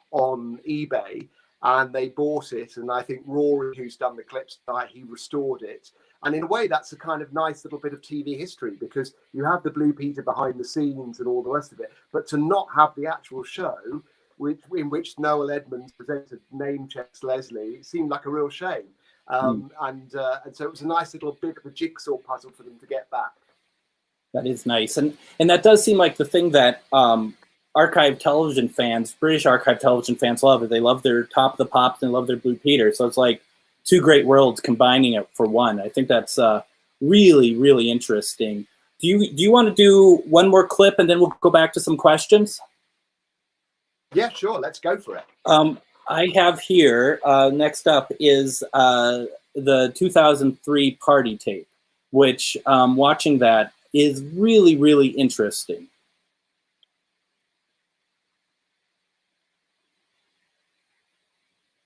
on eBay, and they bought it. And I think Rory, who's done the clips tonight, he restored it. And in a way, that's a kind of nice little bit of TV history, because you have the Blue Peter behind the scenes and all the rest of it, but to not have the actual show in which Noel Edmonds presented name checks Leslie, it seemed like a real shame. And so it was a nice little bit of a jigsaw puzzle for them to get back. That is nice. And that does seem like the thing that archive television fans, British archive television fans love. They love their Top of the Pops and love their Blue Peter. So it's like two great worlds combining it for one. I think that's really, really interesting. Do you want to do one more clip and then we'll go back to some questions? Yeah, sure. Let's go for it. I have here, next up is the 2003 party tape, which watching that is really, really interesting.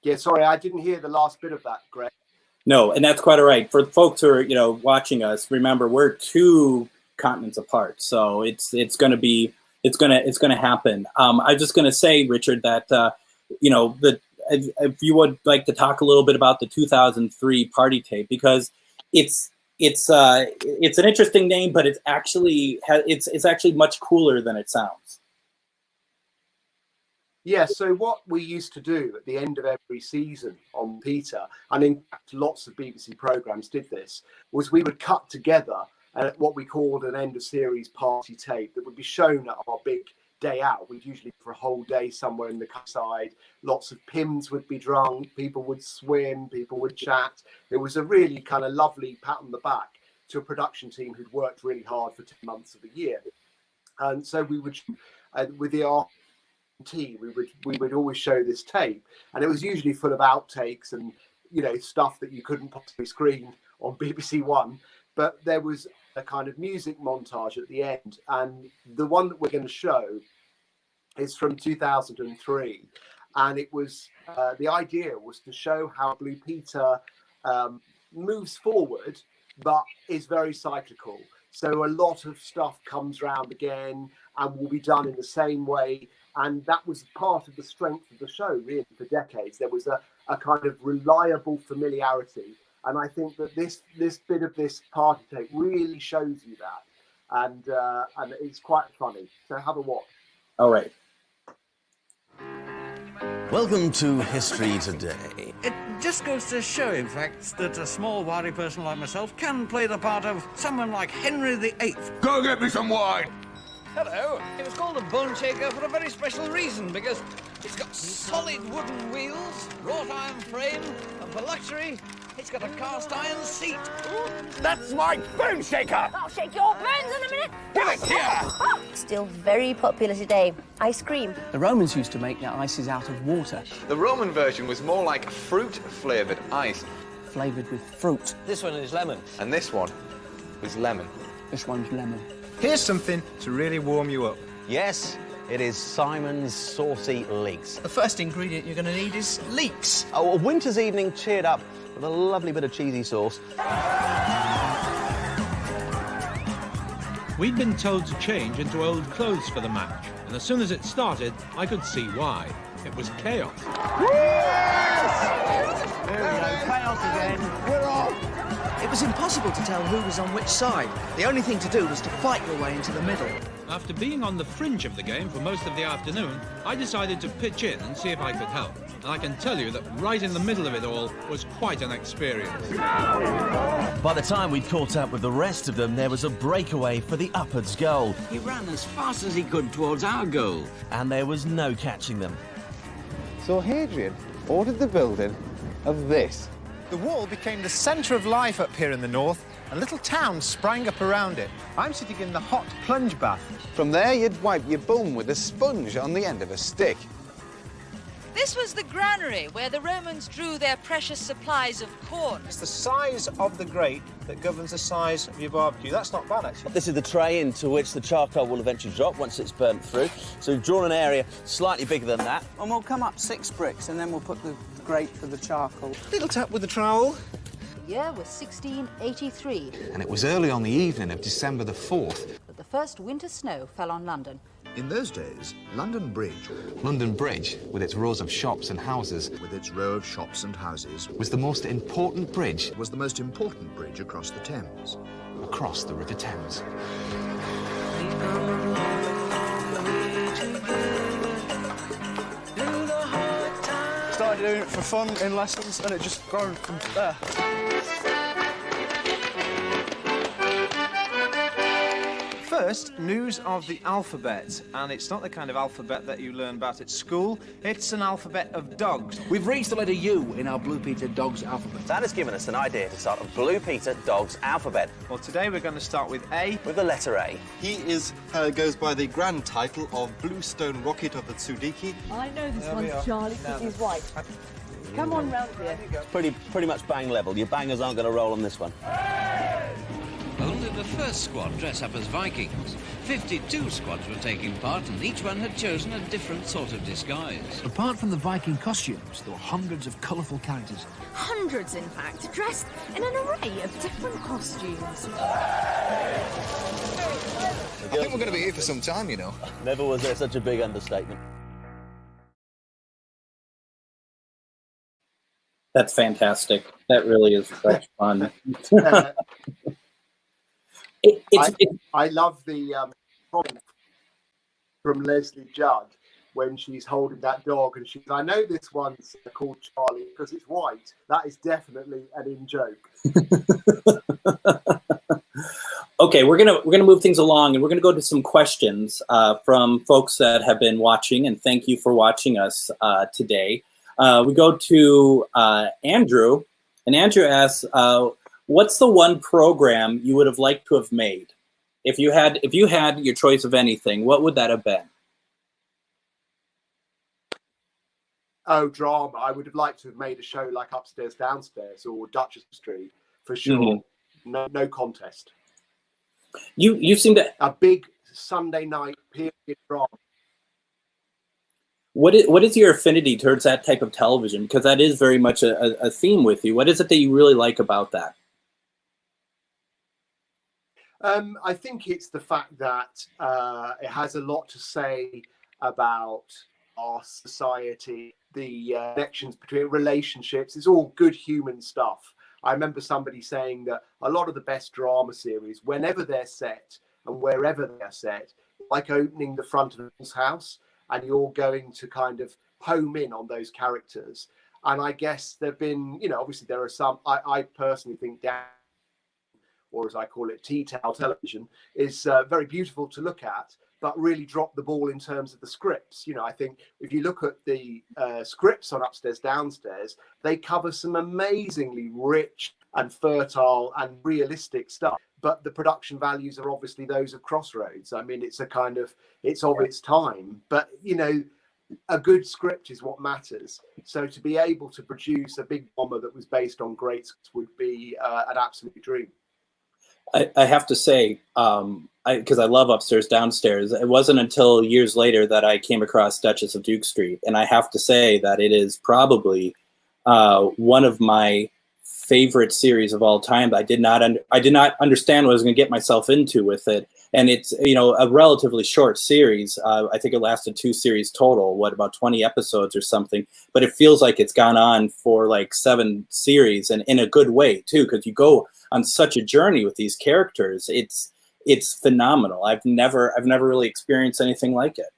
Yeah, sorry, I didn't hear the last bit of that, Greg. No, and that's quite all right. For folks who are, watching us, remember we're 2 continents apart, so it's going to happen. I'm just going to say, Richard, that if you would like to talk a little bit about the 2003 party tape, because it's an interesting name, but it's actually much cooler than it sounds. Yeah, so what we used to do at the end of every season on Peter, and in fact lots of BBC programmes did this, was we would cut together what we called an end of series party tape that would be shown at our big day out. We'd usually for a whole day somewhere in the countryside. Lots of pims would be drunk, people would swim, people would chat. It was a really kind of lovely pat on the back to a production team who'd worked really hard for 10 months of the year. And so we would, with the we would always show this tape, and it was usually full of outtakes and stuff that you couldn't possibly screen on BBC One. But there was a kind of music montage at the end, and the one that we're going to show is from 2003, and it was the idea was to show how Blue Peter moves forward but is very cyclical. So a lot of stuff comes round again and will be done in the same way. And that was part of the strength of the show, really, for decades. There was a kind of reliable familiarity. And I think that this bit of this party tape really shows you that. And it's quite funny. So have a watch. All right. Welcome to History Today. It just goes to show, in fact, that a small, wiry person like myself can play the part of someone like Henry VIII. Go get me some wine! Hello. It was called a bone shaker for a very special reason, because it's got solid wooden wheels, wrought iron frame, and for luxury, it's got a cast iron seat. That's my bone shaker! I'll shake your bones in a minute. Give it here! Still very popular today. Ice cream. The Romans used to make their ices out of water. The Roman version was more like fruit-flavoured ice. Flavoured with fruit. This one is lemon. And this one was lemon. This one's lemon. Here's something to really warm you up. Yes, it is Simon's Saucy Leeks. The first ingredient you're going to need is leeks. Oh, a winter's evening cheered up with a lovely bit of cheesy sauce. We'd been told to change into old clothes for the match, and as soon as it started, I could see why. It was chaos. Yes! There we go, chaos again. We're off! It was impossible to tell who was on which side. The only thing to do was to fight your way into the middle. After being on the fringe of the game for most of the afternoon, I decided to pitch in and see if I could help. And I can tell you that right in the middle of it all was quite an experience. By the time we'd caught up with the rest of them, there was a breakaway for the Uppards' goal. He ran as fast as he could towards our goal. And there was no catching them. So Hadrian ordered the building of this. The wall became the centre of life up here in the north, and little towns sprang up around it. I'm sitting in the hot plunge bath. From there, you'd wipe your bum with a sponge on the end of a stick. This was the granary where the Romans drew their precious supplies of corn. It's the size of the grate that governs the size of your barbecue. That's not bad, actually. This is the tray into which the charcoal will eventually drop once it's burnt through. So we've drawn an area slightly bigger than that. And we'll come up 6 bricks, and then we'll put the grate for the charcoal. Little tap with the trowel. The year was 1683. And it was early on the evening of December the 4th. That the first winter snow fell on London. In those days, London Bridge, with its rows of shops and houses, with its row of shops and houses, was the most important bridge across the Thames. Across the River Thames. Started doing it for fun in lessons, and it just grown from there. First, news of the alphabet, and it's not the kind of alphabet that you learn about at school. It's an alphabet of dogs. We've reached the letter U in our Blue Peter Dogs alphabet. That has given us an idea to start a Blue Peter Dogs alphabet. Well, today we're going to start with A. With the letter A. He goes by the grand title of Bluestone Rocket of the Tsudiki. I know this one's Charlie because he's white. Come on round here. It's pretty much bang level. Your bangers aren't going to roll on this one. Only the first squad dress up as Vikings. 52 squads were taking part, and each one had chosen a different sort of disguise. Apart from the Viking costumes, there were hundreds of colourful characters. Hundreds, in fact, dressed in an array of different costumes. I think we're going to be here for some time, you know. Never was there such a big understatement. That's fantastic. That really is such fun. I love the comment from Leslie Judd when she's holding that dog and she's, I know this one's called Charlie because it's white. That is definitely an in-joke. Okay, we're gonna move things along, and we're gonna go to some questions from folks that have been watching, and thank you for watching us today. We go to Andrew, and Andrew asks, what's the one program you would have liked to have made? If you had your choice of anything, what would that have been? Oh, drama. I would have liked to have made a show like Upstairs, Downstairs or Duchess Street for sure. Mm-hmm. No contest. You seem to a big Sunday night period drama. What is your affinity towards that type of television? Because that is very much a theme with you. What is it that you really like about that? I think it's the fact that it has a lot to say about our society, the connections between relationships. It's all good human stuff. I remember somebody saying that a lot of the best drama series, whenever they're set and wherever they're set, like opening the front of a house and you're going to kind of home in on those characters. And I guess there've been, obviously there are some, I personally think down, or as I call it, tea-towel television, is very beautiful to look at, but really dropped the ball in terms of the scripts. I think if you look at the scripts on Upstairs, Downstairs, they cover some amazingly rich and fertile and realistic stuff. But the production values are obviously those of Crossroads. I mean, it's of its time. But, a good script is what matters. So to be able to produce a big drama that was based on great scripts would be an absolute dream. I have to say, because I love Upstairs, Downstairs, it wasn't until years later that I came across Duchess of Duke Street. And I have to say that it is probably one of my favorite series of all time. I did not understand what I was going to get myself into with it. And it's, a relatively short series. I think it lasted 2 series total, about 20 episodes or something. But it feels like it's gone on for like 7 series, and in a good way too, because you go on such a journey with these characters. It's phenomenal. I've never really experienced anything like it.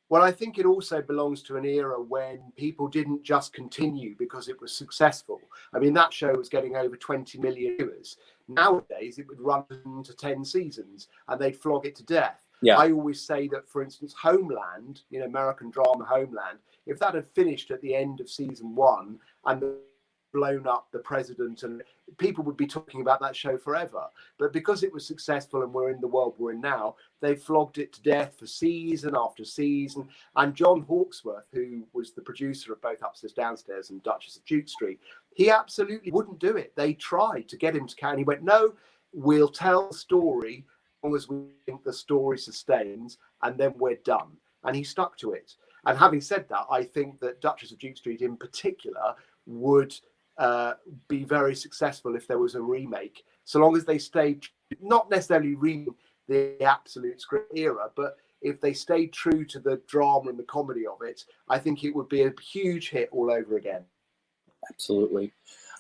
Well, I think it also belongs to an era when people didn't just continue because it was successful. I mean, that show was getting over 20 million viewers. Nowadays, it would run to 10 seasons and they'd flog it to death. Yeah. I always say that, for instance, Homeland, American drama Homeland, if that had finished at the end of season 1 and blown up the president, and people would be talking about that show forever. But because it was successful and we're in the world we're in now, they flogged it to death for season after season. And John Hawksworth, who was the producer of both Upstairs, Downstairs and Duchess of Duke Street, he absolutely wouldn't do it. They tried to get him to and he went, no, we'll tell the story as long as we think the story sustains, and then we're done. And he stuck to it. And having said that, I think that Duchess of Duke Street in particular would be very successful if there was a remake, so long as they stayed, not necessarily reading the absolute script era, but if they stayed true to the drama and the comedy of it, I think it would be a huge hit all over again. Absolutely.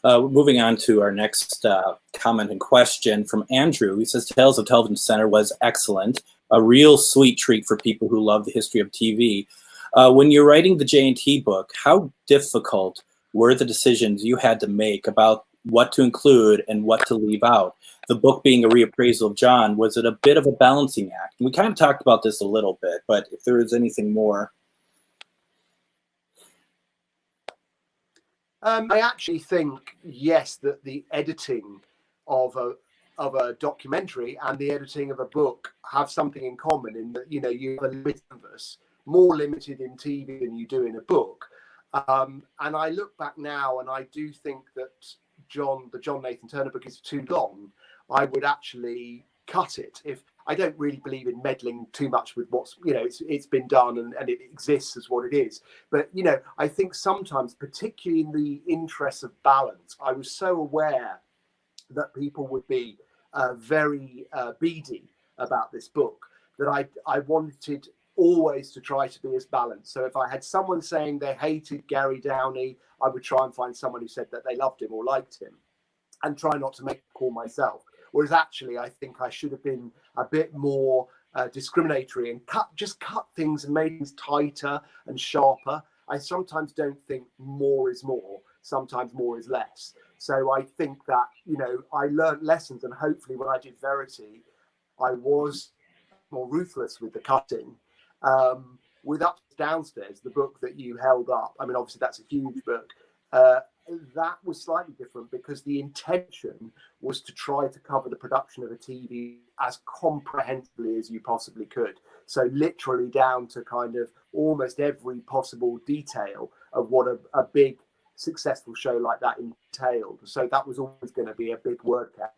Moving on to our next comment and question from Andrew. He says, Tales of Television Center was excellent, a real sweet treat for people who love the history of TV. When you're writing the J&T book, how difficult were the decisions you had to make about what to include and what to leave out? The book being a reappraisal of John, was it a bit of a balancing act? And we kind of talked about this a little bit, but if there is anything more. I actually think, yes, that the editing of a documentary and the editing of a book have something in common in that, you have a limited canvas, more limited in TV than you do in a book. And I look back now and I do think that the John Nathan Turner book is too long. I would actually cut it. If I don't really believe in meddling too much with what's, it's been done and it exists as what it is. But, I think sometimes, particularly in the interest of balance, I was so aware that people would be very beady about this book that I wanted always to try to be as balanced. So if I had someone saying they hated Gary Downey, I would try and find someone who said that they loved him or liked him, and try not to make a call myself. Whereas actually, I think I should have been a bit more discriminatory and cut things and made things tighter and sharper. I sometimes don't think more is more. Sometimes more is less. So I think that, I learned lessons, and hopefully when I did Verity, I was more ruthless with the cutting. With Upstairs, Downstairs, the book that you held up, I mean, obviously that's a huge book. That was slightly different because the intention was to try to cover the production of a TV as comprehensively as you possibly could. So literally down to kind of almost every possible detail of what a big successful show like that entailed. So that was always going to be a big workout.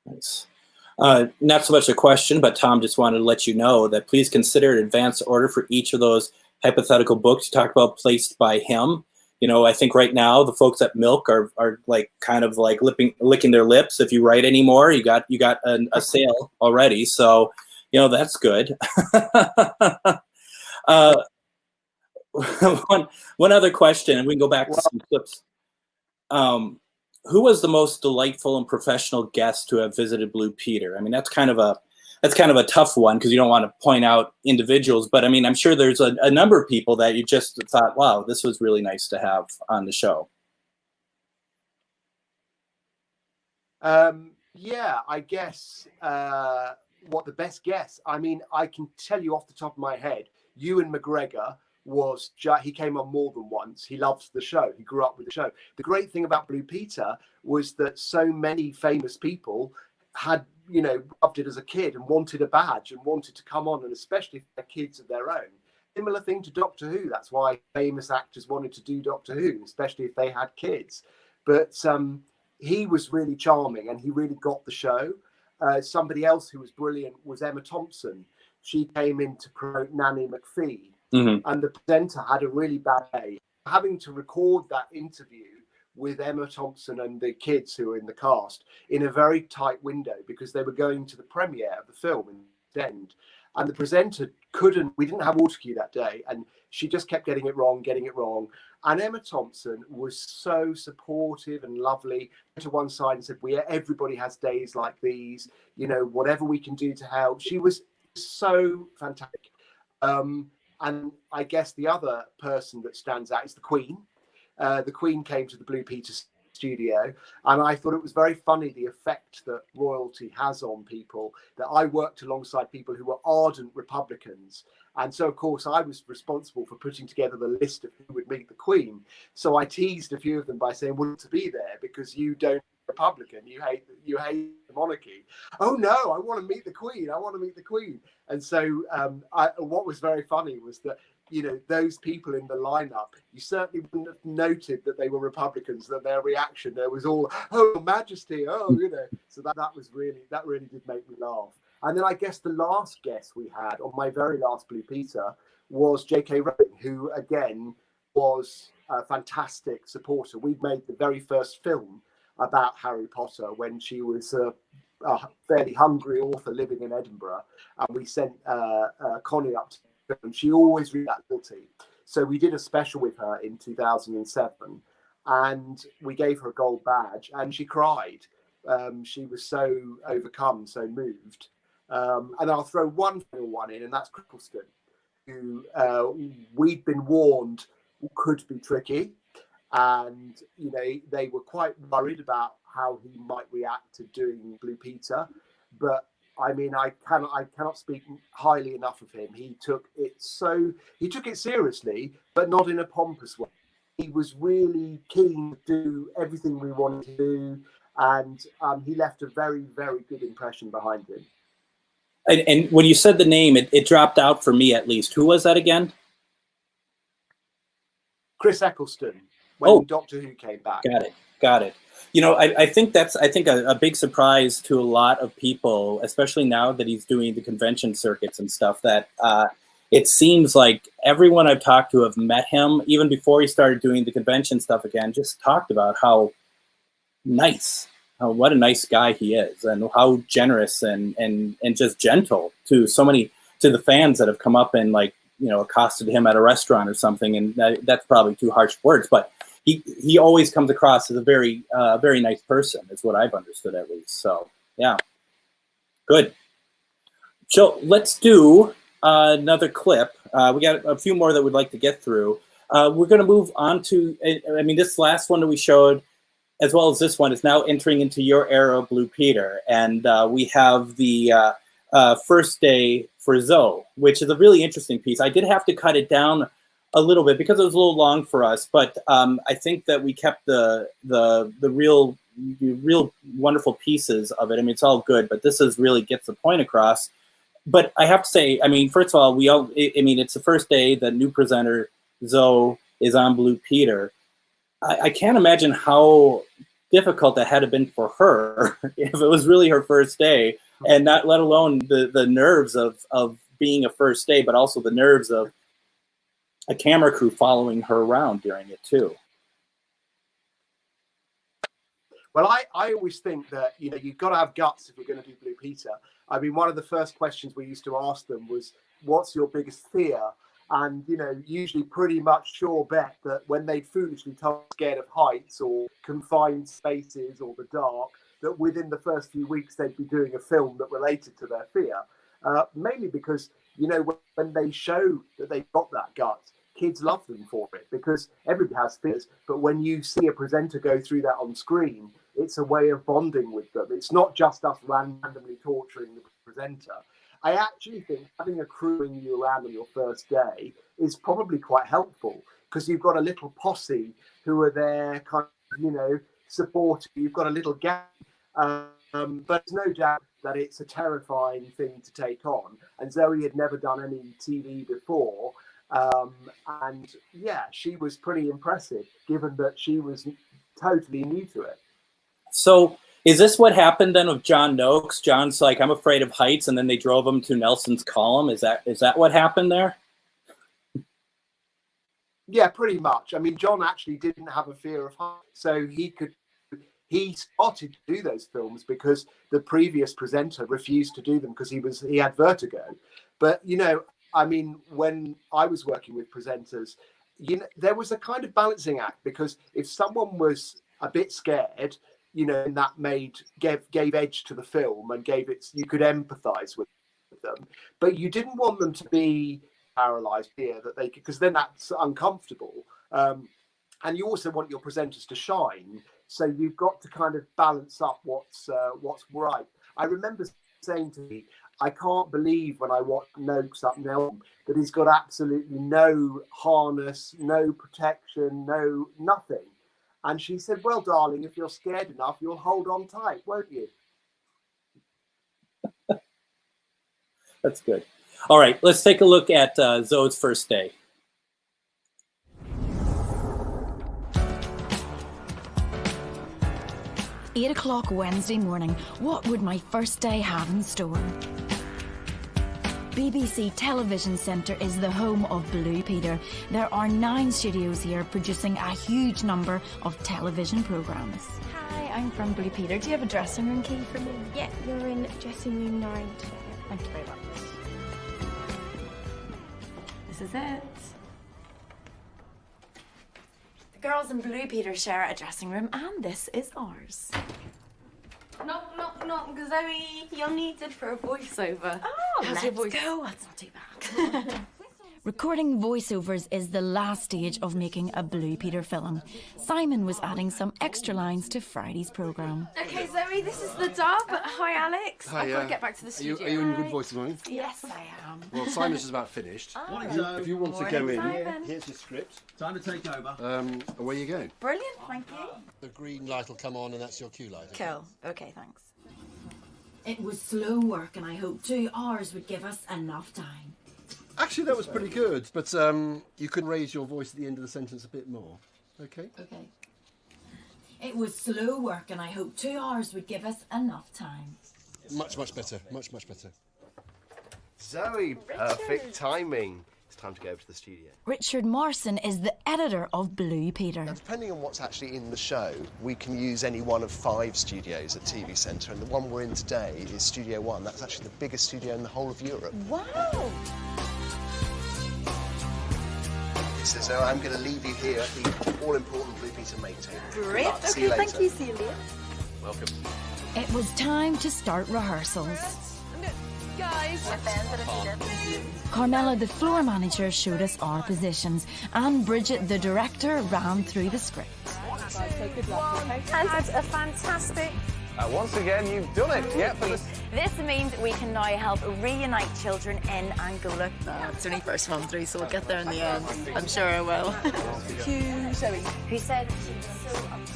Nice. Not so much a question, but Tom just wanted to let you know that please consider an advance order for each of those hypothetical books you talked about placed by him. You know, I think right now the folks at Milk are like kind of like licking their lips. If you write any more, you got a sale already. So, you know, that's good. One other question, and we can go back to some clips. Who was the most delightful and professional guest to have visited Blue Peter? I mean, that's kind of a tough one because you don't want to point out individuals, but I mean, I'm sure there's a number of people that you just thought, wow, this was really nice to have on the show. Yeah, I guess what the best guess. I mean, I can tell you off the top of my head, Ewan McGregor he came on more than once. He loves the show. He grew up with the show. The great thing about Blue Peter was that so many famous people had, you know, loved it as a kid and wanted a badge and wanted to come on, and especially if they're kids of their own. Similar thing to Doctor Who. That's why famous actors wanted to do Doctor Who, especially if they had kids. But he was really charming and he really got the show. Somebody else who was brilliant was Emma Thompson. She came in to promote Nanny McPhee. Mm-hmm. And the presenter had a really bad day. Having to record that interview with Emma Thompson and the kids who were in the cast in a very tight window because they were going to the premiere of the film in the end. And the presenter we didn't have water cue that day, and she just kept getting it wrong. And Emma Thompson was so supportive and lovely. To one side and said, everybody has days like these, you know, whatever we can do to help. She was so fantastic. And I guess the other person that stands out is the Queen. The Queen came to the Blue Peter studio, and I thought it was very funny the effect that royalty has on people. That I worked alongside people who were ardent Republicans, and so of course I was responsible for putting together the list of who would meet the Queen. So I teased a few of them by saying, "Well, to be there because you don't Republican, you hate the monarchy." "Oh no, I want to meet the Queen. I want to meet the Queen." And so what was very funny was that, you know, those people in the lineup, you certainly wouldn't have noted that they were Republicans. That their reaction there was all, "Oh, Your Majesty," oh, you know. So that really did make me laugh. And then I guess the last guest we had on my very last Blue Peter was J.K. Rowling, who again was a fantastic supporter. We'd made the very first film about Harry Potter when she was a fairly hungry author living in Edinburgh, and we sent Connie up to her, and she always read that guilty. So we did a special with her in 2007, and we gave her a gold badge, and she cried. She was so overcome, so moved. And I'll throw one final one in, and that's Crickleston, who we'd been warned could be tricky. And, you know, they were quite worried about how he might react to doing Blue Peter. But I mean, I cannot speak highly enough of him. He took it seriously, but not in a pompous way. He was really keen to do everything we wanted to do, and he left a very, very good impression behind him. And when you said the name, it dropped out for me at least. Who was that again? Chris Eccleston. When Doctor Who came back. Got it. You know, I think that's a big surprise to a lot of people, especially now that he's doing the convention circuits and stuff, that it seems like everyone I've talked to have met him, even before he started doing the convention stuff again, just talked about how nice, what a nice guy he is, and how generous and just gentle to the fans that have come up and, like, you know, accosted him at a restaurant or something. And that's probably too harsh words, but he always comes across as a very nice person, is what I've understood at least. So yeah, good. So let's do another clip. We got a few more that we'd like to get through. We're going to move on to, I mean, this last one that we showed, as well as this one, is now entering into your era of Blue Peter. And we have the first day for Zoe, which is a really interesting piece. I did have to cut it down a little bit because it was a little long for us, but I think that we kept the real wonderful pieces of it. I mean, it's all good, but this really gets the point across. but I have to say, I mean, first of all, it's the first day the new presenter, Zoe, is on Blue Peter. I can't imagine how difficult that had been for her if it was really her first day, and not let alone the nerves of being a first day, but also the nerves of a camera crew following her around during it too. Well, I always think that, you know, you've got to have guts if you're going to do Blue Peter. I mean, one of the first questions we used to ask them was, what's your biggest fear? And, you know, usually pretty much sure bet that when they'd foolishly told scared of heights or confined spaces or the dark, that within the first few weeks they'd be doing a film that related to their fear. Mainly because, you know, when they show that they've got that gut, kids love them for it, because everybody has fears. But when you see a presenter go through that on screen, it's a way of bonding with them. It's not just us randomly torturing the presenter. I actually think having a crewing you around on your first day is probably quite helpful, because you've got a little posse who are there kind of, you know, supporting. You've got a little gang. But there's no doubt that it's a terrifying thing to take on. And Zoe had never done any TV before. And yeah, she was pretty impressive, given that she was totally new to it. So is this what happened then with John Noakes? John's like, I'm afraid of heights, and then they drove him to Nelson's column. Is that what happened there? Yeah, pretty much. I mean, John actually didn't have a fear of heights, so he started to do those films because the previous presenter refused to do them because he had vertigo. But, you know, I mean, when I was working with presenters, you know, there was a kind of balancing act, because if someone was a bit scared, you know, and that gave edge to the film and you could empathize with them, but you didn't want them to be paralyzed here, because then that's uncomfortable. And you also want your presenters to shine, so you've got to kind of balance up what's right. I remember saying to me, I can't believe when I watch Noakes up Nelson that he's got absolutely no harness, no protection, no nothing. And she said, well, darling, if you're scared enough, you'll hold on tight, won't you? That's good. All right, let's take a look at Zoe's first day. "8 o'clock Wednesday morning. What would my first day have in store?" BBC Television Centre is the home of Blue Peter. There are 9 studios here producing a huge number of television programmes. Hi, I'm from Blue Peter. Do you have a dressing room key for me? Yeah, You're in dressing room 9 today. Thank you very much. This is it. The girls in Blue Peter share a dressing room, and this is ours. Knock, knock, knock, Zoe. You're needed for a voiceover. Oh, how's your voice? Go. That's not too bad. Recording voiceovers is the last stage of making a Blue Peter film. Simon was adding some extra lines to Friday's programme. Okay, Zoe, this is the dub. Hi, Alex. Hi, I've got to get back to the studio. Are you in good voice this morning? Yes, I am. Well, Simon's just about finished. Oh. If you want to go in, Simon. here's your script. Time to take over. Away you go. Brilliant, thank you. The green light will come on, and that's your cue light. Cool. Okay, thanks. It was slow work, and I hoped 2 hours would give us enough time. Actually, that was pretty good, but you can raise your voice at the end of the sentence a bit more. Okay? Okay. It was slow work, and I hoped 2 hours would give us enough time. Much better. Much better. Zoe, perfect timing. It's time to go over to the studio. Richard Marson is the editor of Blue Peter. Now, depending on what's actually in the show, we can use any one of 5 studios at TV Centre, and the one we're in today is Studio 1. That's actually the biggest studio in the whole of Europe. Wow! So I'm going to leave you here at the all-important Blue Peter make table. Great. Right, see you Okay, later. thank you, Celia. Welcome. It was time to start rehearsals. Guys! Carmela, the floor manager, showed us our positions, and Bridget, the director, ran through the script. And it's a fantastic... Once again, you've done it. Yeah, for this. This means we can now help reunite children in Angola. It's only first one through, so we'll get there in the end. I'm sure I will. To Zoe, who said she was so up to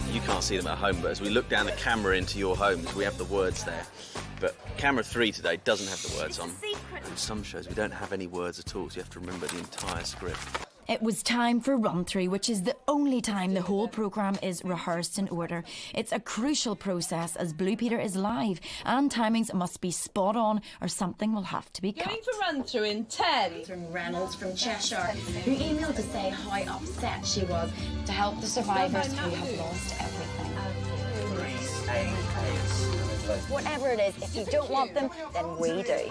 you. You can't see them at home, but as we look down the camera into your homes, we have the words there. but camera 3 today doesn't have the words on. In some shows we don't have any words at all, so you have to remember the entire script. It was time for run-through, which is the only time the whole programme is rehearsed in order. It's a crucial process as Blue Peter is live and timings must be spot on or something will have to be cut. Going for run-through in 10. From Reynolds from Cheshire, who emailed to say how upset she was to help the survivors who have lost everything. Whatever it is, if you don't want them, then we do.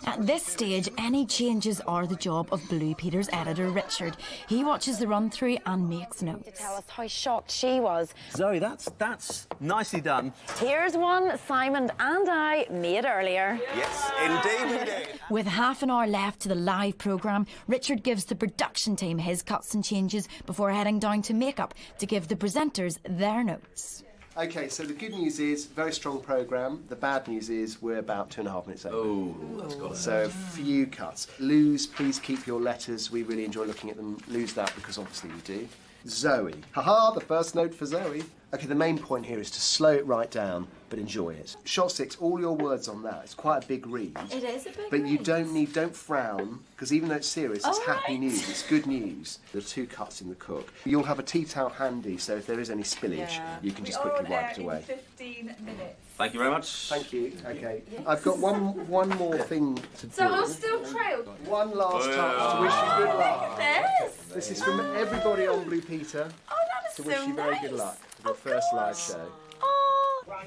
At this stage, any changes are the job of Blue Peter's editor, Richard. He watches the run-through and makes notes. To tell us how shocked she was. Zoe, that's nicely done. Here's one Simon and I made earlier. Yes, indeed we did. With half an hour left to the live programme, Richard gives the production team his cuts and changes before heading down to makeup to give the presenters their notes. Okay, so the good news is, very strong programme. The bad news is, we're about 2.5 minutes over. Oh, that's got it. So a few cuts. Lose, please keep your letters. We really enjoy looking at them. Lose that because obviously you do. Zoe. Haha, the first note for Zoe. Okay, the main point here is to slow it right down, but enjoy it. Shot 6, all your words on that. It's quite a big read. It is a big But read. you don't frown, because even though it's serious, it's happy news, it's good news. There are 2 cuts in the cook. You'll have a tea towel handy, so if there is any spillage, you can just quickly wipe it away. 15 minutes. Thank you very much. Thank you. Okay. I've got one more thing to do. So I'll still trail. One last touch to wish you good luck. This. This is from everybody on Blue Peter. Oh, that is to wish so you very nice. good luck for your first live show.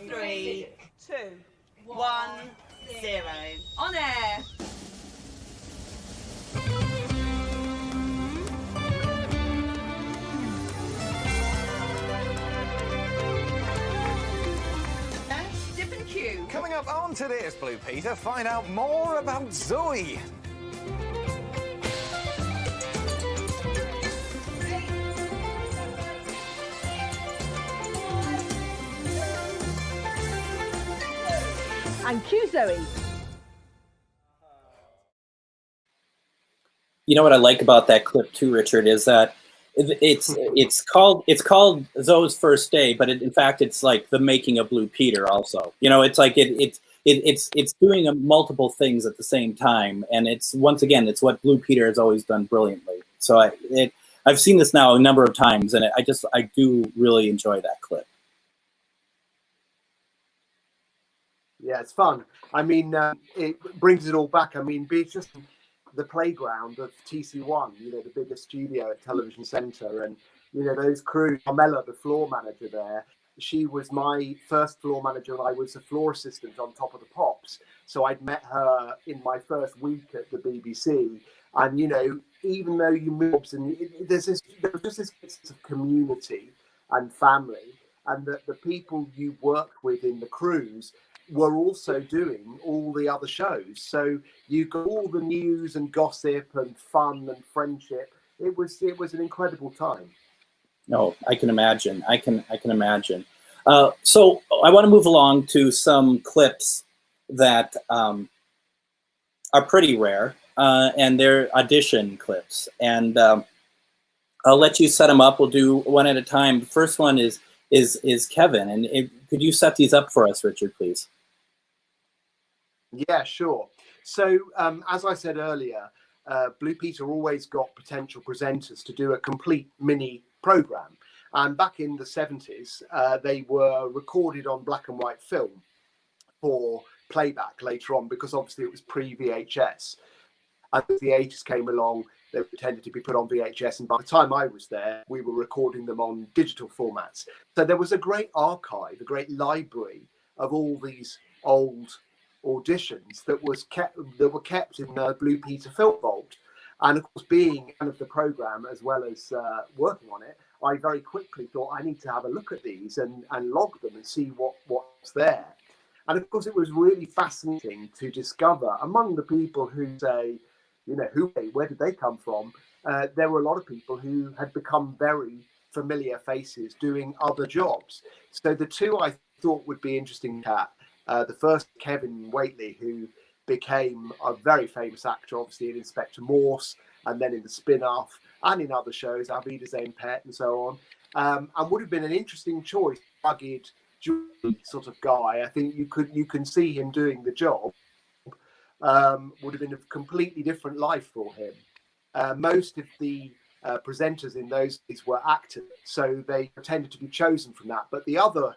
3, 2, 1, 0. On air. Dip and cue. Coming up on today's Blue Peter, find out more about Zoe. And cue Zoe. You know what I like about that clip too, Richard, is that it's called Zoe's First Day, but in fact it's like the making of Blue Peter also. You know, it's like it's doing multiple things at the same time, and it's once again it's what Blue Peter has always done brilliantly. So I've seen this now a number of times, and I do really enjoy that clip. Yeah, it's fun. I mean, it brings it all back. I mean, Beatrice, the playground of TC1, you know, the biggest studio at Television Centre, and you know those crew. Carmela, the floor manager there, she was my first floor manager, and I was a floor assistant on Top of the Pops. So I'd met her in my first week at the BBC, and you know, even though you move, and there was just this sense of community and family, and that the people you worked with in the crews were also doing all the other shows. So you got all the news and gossip and fun and friendship. It was an incredible time. No, I can imagine. I can imagine. So I want to move along to some clips that are pretty rare, and they're audition clips. And I'll let you set them up. We'll do one at a time. The first one is Kevin, and could you set these up for us, Richard, please? Yeah, sure. So as I said earlier, Blue Peter always got potential presenters to do a complete mini program. And back in the 70s, they were recorded on black and white film for playback later on, because obviously it was pre-VHS. As the 80s came along, they tended to be put on VHS. And by the time I was there, we were recording them on digital formats. So there was a great archive, a great library of all these old auditions that were kept in the Blue Peter film vault. And of course, being fan of the program as well as working on it, I very quickly thought I need to have a look at these and log them and see what's there. And of course, it was really fascinating to discover among the people who say, you know, where did they come from? There were a lot of people who had become very familiar faces doing other jobs. So the two I thought would be interesting to the first, Kevin Whately, who became a very famous actor, obviously in Inspector Morse, and then in the spin-off, and in other shows, Alvida's Own Pet, and so on, and would have been an interesting choice, rugged, sort of guy. I think you can see him doing the job. Would have been a completely different life for him. Most of the presenters in those days were actors, so they tended to be chosen from that. But the other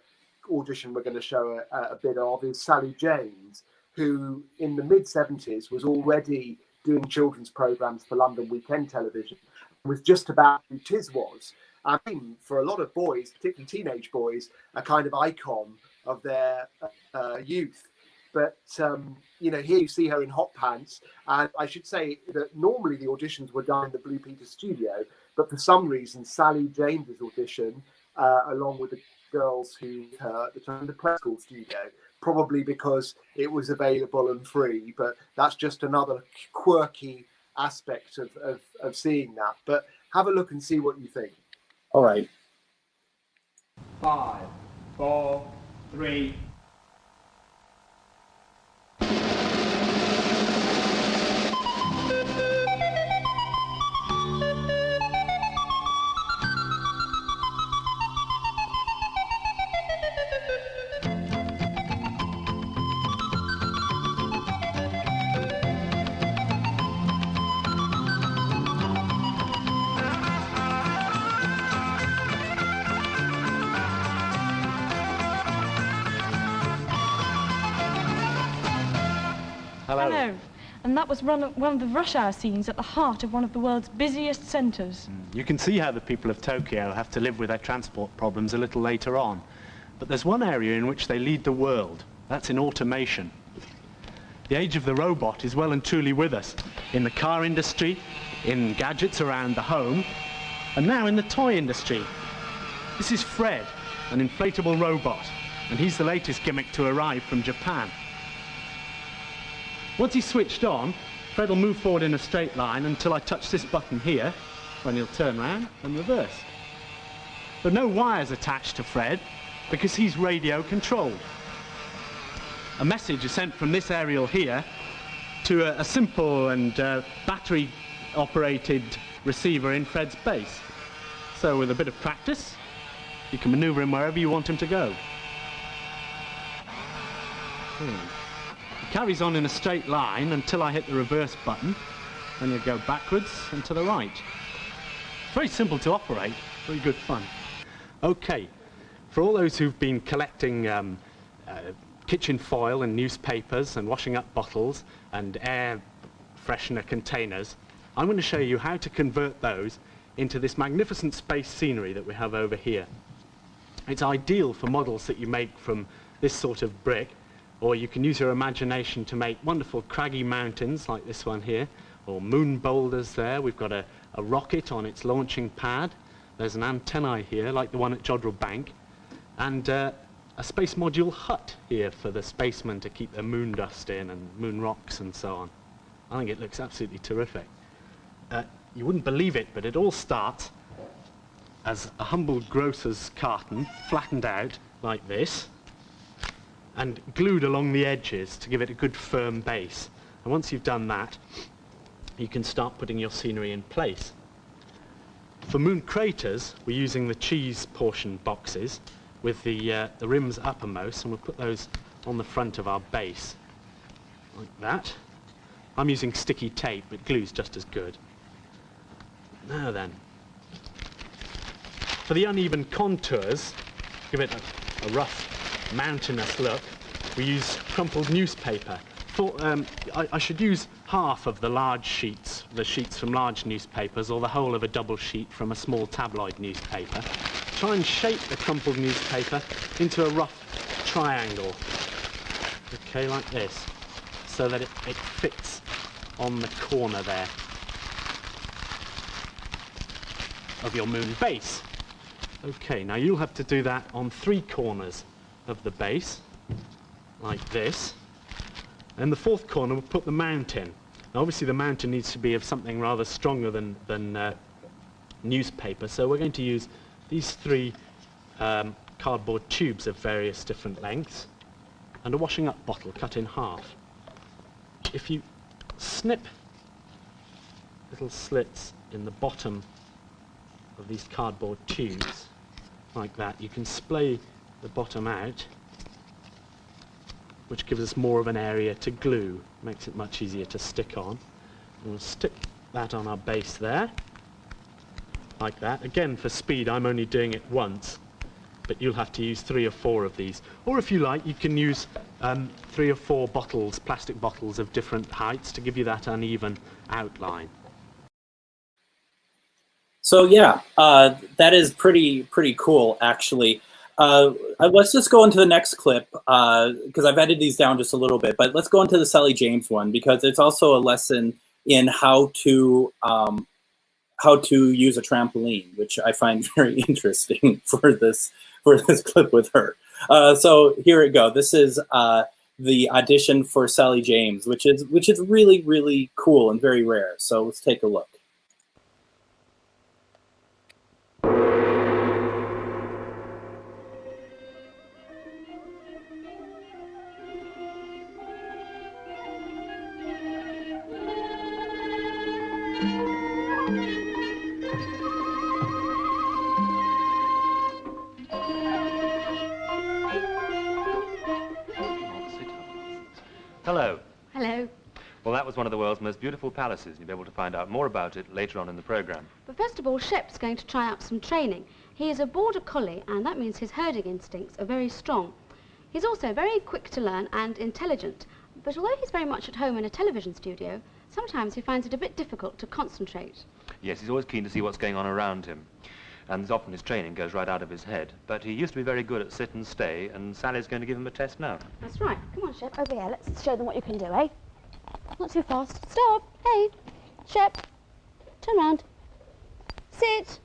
audition we're going to show a bit of is Sally James, who in the mid-70s was already doing children's programmes for London Weekend Television, was just about who Tiz was. I mean, for a lot of boys, particularly teenage boys, a kind of icon of their youth. But, here you see her in hot pants. And I should say that normally the auditions were done in the Blue Peter studio, but for some reason, Sally James's audition, along with the girls who at the time, the Press School studio, probably because it was available and free. But that's just another quirky aspect of seeing that. But have a look and see what you think. All right. 5, 4, 3. Hello. And that was one of the rush hour scenes at the heart of one of the world's busiest centres. You can see how the people of Tokyo have to live with their transport problems a little later on. But there's one area in which they lead the world. That's in automation. The age of the robot is well and truly with us. In the car industry, in gadgets around the home, and now in the toy industry. This is Fred, an inflatable robot, and he's the latest gimmick to arrive from Japan. Once he's switched on, Fred will move forward in a straight line until I touch this button here, when he'll turn round and reverse. There are no wires attached to Fred, because he's radio controlled. A message is sent from this aerial here to a simple and battery operated receiver in Fred's base. So with a bit of practice, you can maneuver him wherever you want him to go. He carries on in a straight line until I hit the reverse button, then you go backwards and to the right. It's very simple to operate, very good fun. Okay, for all those who've been collecting kitchen foil and newspapers and washing up bottles and air freshener containers, I'm going to show you how to convert those into this magnificent space scenery that we have over here. It's ideal for models that you make from this sort of brick, or you can use your imagination to make wonderful craggy mountains like this one here, or moon boulders there. We've got a rocket on its launching pad. There's an antennae here like the one at Jodrell Bank, and a space module hut here for the spacemen to keep their moon dust in and moon rocks and so on. I think it looks absolutely terrific. You wouldn't believe it, but it all starts as a humble grocer's carton, flattened out like this, and glued along the edges to give it a good firm base. And once you've done that, you can start putting your scenery in place. For moon craters, we're using the cheese portion boxes with the rims uppermost, and we'll put those on the front of our base, like that. I'm using sticky tape, but glue's just as good. Now then, for the uneven contours, give it a rough mountainous look, we use crumpled newspaper. I should use half of the large sheets, the sheets from large newspapers, or the whole of a double sheet from a small tabloid newspaper. Try and shape the crumpled newspaper into a rough triangle, okay, like this, so that it fits on the corner there of your moon base. Okay, now you'll have to do that on 3 corners of the base, like this. And the 4th corner, we'll put the mount in. Now obviously the mountain needs to be of something rather stronger than newspaper, so we're going to use these 3 cardboard tubes of various different lengths and a washing up bottle cut in half. If you snip little slits in the bottom of these cardboard tubes like that, you can splay the bottom out, which gives us more of an area to glue, makes it much easier to stick on. And we'll stick that on our base there, like that. Again, for speed, I'm only doing it once, but you'll have to use 3 or 4 of these. Or if you like, you can use 3 or 4 bottles, plastic bottles of different heights to give you that uneven outline. So yeah, that is pretty cool, actually. Let's just go into the next clip, because I've edited these down just a little bit, but let's go into the Sally James one, because it's also a lesson in how to use a trampoline, which I find very interesting for this clip with her. So here we go. This is the audition for Sally James, which is really, really cool and very rare. So let's take a look. Hello. Hello. Well, that was one of the world's most beautiful palaces. You'll be able to find out more about it later on in the programme. But first of all, Shep's going to try out some training. He is a border collie, and that means his herding instincts are very strong. He's also very quick to learn and intelligent, but although he's very much at home in a television studio, sometimes he finds it a bit difficult to concentrate. Yes, he's always keen to see what's going on around him. And there's often his training goes right out of his head. But he used to be very good at sit and stay, and Sally's going to give him a test now. That's right. Come on, Shep, over here. Let's show them what you can do, eh? Not too fast. Stop. Hey, Shep, turn round. Sit.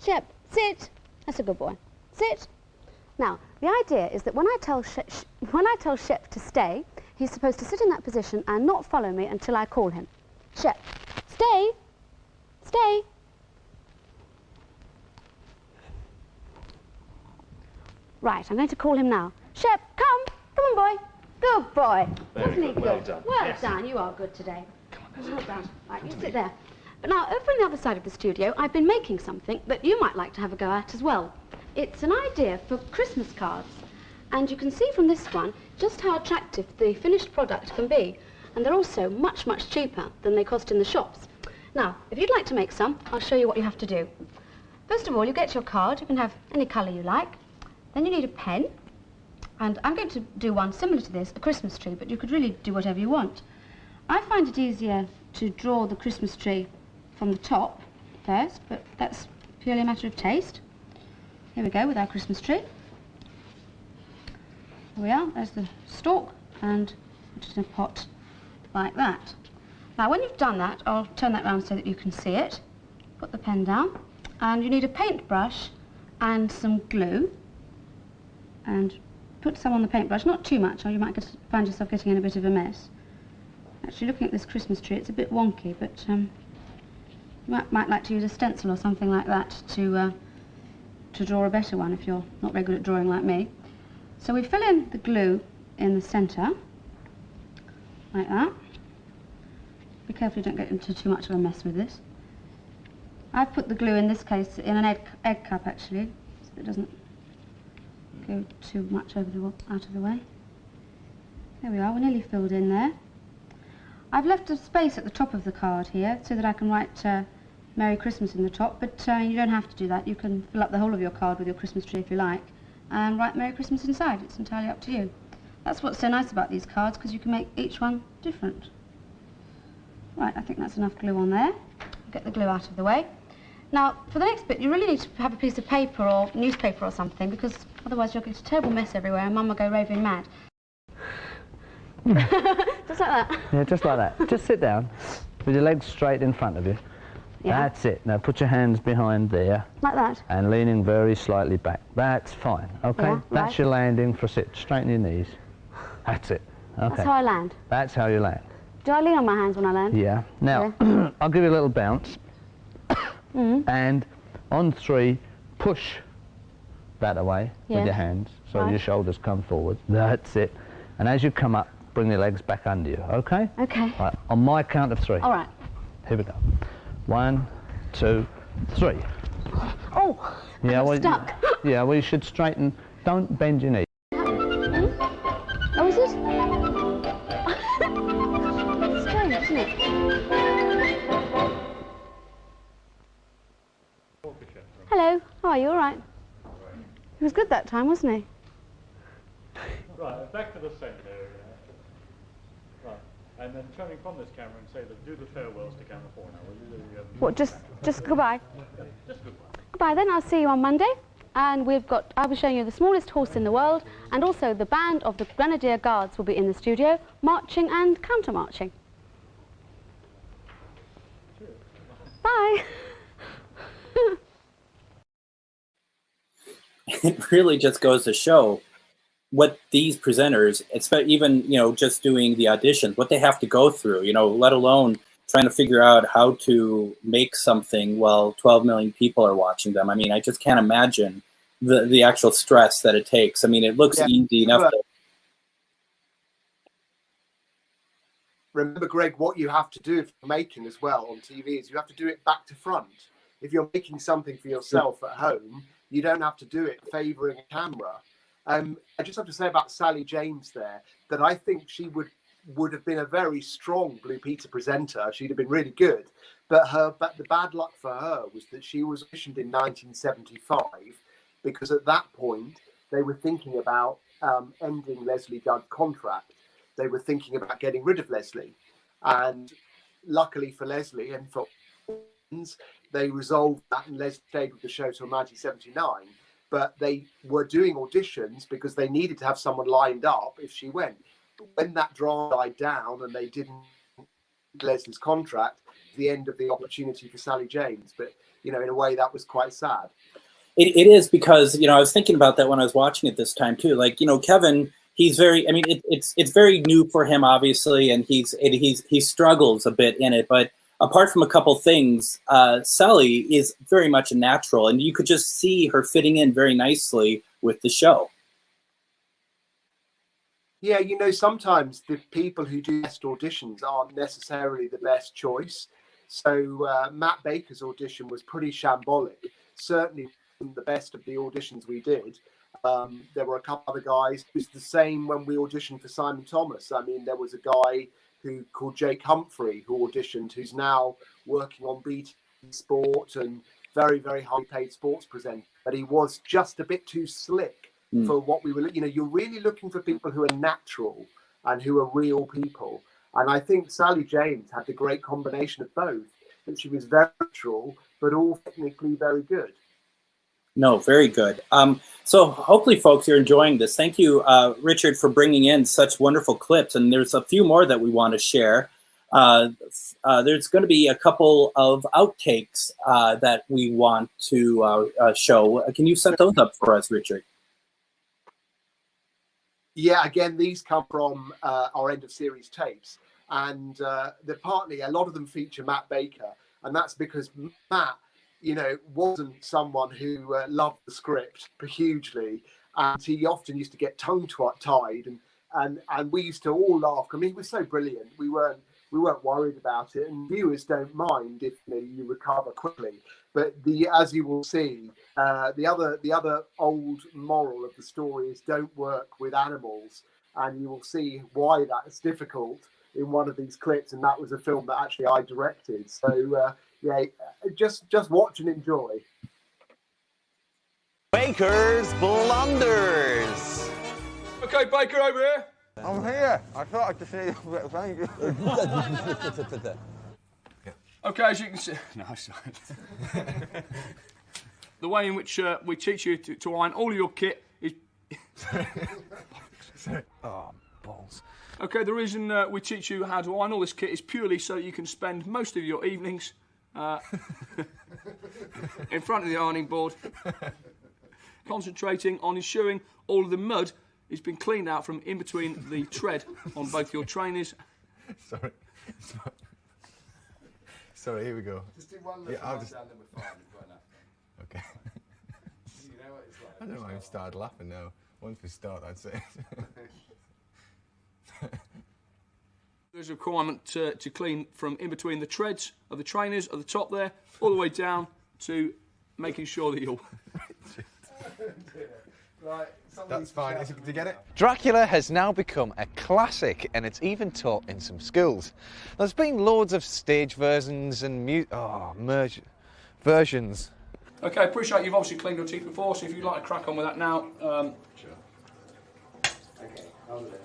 Shep, sit. That's a good boy. Sit. Now, the idea is that when I tell Shep to stay, he's supposed to sit in that position and not follow me until I call him. Shep, stay. Stay. Right, I'm going to call him now. Shep, come. Come on, boy. Good boy. Wasn't he good? Well done. Well done. You are good today. Well done. Right, you sit there. But now, over on the other side of the studio, I've been making something that you might like to have a go at as well. It's an idea for Christmas cards. And you can see from this one just how attractive the finished product can be. And they're also much, much cheaper than they cost in the shops. Now, if you'd like to make some, I'll show you what you have to do. First of all, you get your card. You can have any colour you like. Then you need a pen, and I'm going to do one similar to this, a Christmas tree, but you could really do whatever you want. I find it easier to draw the Christmas tree from the top first, but that's purely a matter of taste. Here we go with our Christmas tree. Here we are, there's the stalk, and put it in a pot like that. Now when you've done that, I'll turn that round so that you can see it. Put the pen down, and you need a paintbrush and some glue. And put some on the paintbrush, not too much, or you might find yourself getting in a bit of a mess. Actually, looking at this Christmas tree, it's a bit wonky, but you might like to use a stencil or something like that to draw a better one if you're not very good at drawing like me. So we fill in the glue in the centre, like that. Be careful you don't get into too much of a mess with this. I've put the glue in this case in an egg cup actually, so it doesn't go too much out of the way. There we are, we're nearly filled in there. I've left a space at the top of the card here so that I can write Merry Christmas in the top, but you don't have to do that. You can fill up the whole of your card with your Christmas tree if you like and write Merry Christmas inside. It's entirely up to you. That's what's so nice about these cards, because you can make each one different. Right, I think that's enough glue on there. Get the glue out of the way. Now, for the next bit, you really need to have a piece of paper or newspaper or something, because otherwise you'll get a terrible mess everywhere and Mum will go raving mad. Just like that? Yeah, just like that. Just sit down with your legs straight in front of you. Yeah. That's it. Now put your hands behind there. Like that? And leaning very slightly back. That's fine, okay? Yeah, that's right. your landing for sit. Straighten your knees. That's it. Okay. That's how I land? That's how you land. Do I lean on my hands when I land? Yeah. Now, yeah. I'll give you a little bounce. And on 3, push that away with your hands so your shoulders come forward. That's it. And as you come up, bring your legs back under you, okay? Okay. Right, on my count of 3. All right. Here we go. 1, 2, 3. Oh, yeah, I'm stuck. Yeah, well, you should straighten don't bend your knee. Oh, is it? Strange, isn't it? Hello, how are you? All right? He was good that time, wasn't he? Right, back to the centre. Right, and then turning from this camera and say that do the farewells to camera 4 now. Will you do, What, just goodbye? Just goodbye. Goodbye then, I'll see you on Monday. And I'll be showing you the smallest horse in the world, and also the band of the Grenadier Guards will be in the studio, marching and counter-marching. Bye! It really just goes to show what these presenters, even, you know, just doing the auditions, what they have to go through, you know, let alone trying to figure out how to make something while 12 million people are watching them. I mean, I just can't imagine the actual stress that it takes. I mean, it looks easy enough. Remember, Greg, what you have to do if you're making as well on TV is you have to do it back to front. If you're making something for yourself at home, you don't have to do it favouring a camera. I just have to say about Sally James there, that I think she would have been a very strong Blue Peter presenter. She'd have been really good. But the bad luck for her was that she was auditioned in 1975, because at that point they were thinking about ending Leslie Dudd's contract. They were thinking about getting rid of Leslie. And luckily for Leslie and for they resolved that, and Leslie stayed with the show till 1979. But they were doing auditions because they needed to have someone lined up if she went. But when that drama died down and they didn't Leslie's contract, the end of the opportunity for Sally James. But, you know, in a way that was quite sad. It is, because, you know, I was thinking about that when I was watching it this time too. Like, you know, Kevin, he's very, I mean, it's very new for him, obviously, and he struggles a bit in it. But apart from a couple things, Sally is very much a natural, and you could just see her fitting in very nicely with the show. Yeah, you know, sometimes the people who do best auditions aren't necessarily the best choice. So Matt Baker's audition was pretty shambolic. Certainly the best of the auditions we did. There were a couple other guys. It was the same when we auditioned for Simon Thomas. I mean, there was a guy called Jake Humphrey who auditioned, who's now working on BT Sport and very, very highly paid sports presenter. But he was just a bit too slick for what we were, you know, you're really looking for people who are natural and who are real people. And I think Sally James had the great combination of both, that she was very natural, but all technically very good. No, very good. So hopefully, folks, you're enjoying this. Thank you, Richard, for bringing in such wonderful clips. And there's a few more that we want to share. There's going to be a couple of outtakes that we want to show. Can you set those up for us, Richard? Yeah, again, these come from our end of series tapes. And they're partly, a lot of them feature Matt Baker. And that's because Matt, you know, wasn't someone who loved the script hugely, and he often used to get tongue-tied, and we used to all laugh. I mean, he was so brilliant. We weren't worried about it, and viewers don't mind if you recover quickly. But as you will see, the other old moral of the story is don't work with animals, and you will see why that's difficult in one of these clips. And that was a film that actually I directed. So. Yeah, just watch and enjoy. Baker's Blunders. Okay, Baker, over here. I'm here. I thought I'd just need a bit of thank you. Okay, as you can see, no, sorry. The way in which we teach you to iron all of your kit is. Sorry. Oh, balls. Okay, the reason we teach you how to iron all this kit is purely so that you can spend most of your evenings in front of the ironing board, concentrating on ensuring all of the mud has been cleaned out from in between the tread on both your trainers. Sorry, here we go. Just do one look down, then we're fine. We've got enough. Okay. You know what it's like. I don't know why I've started laughing now. Once we start, that's it. There's a requirement to clean from in between the treads of the trainers at the top there, all the way down to making sure that you're... Right. That's fine. Did you get it? Dracula has now become a classic, and it's even taught in some schools. There's been loads of stage versions and versions. Okay, appreciate you've obviously cleaned your teeth before, so if you'd like to crack on with that now. Sure. Okay, I'll do that.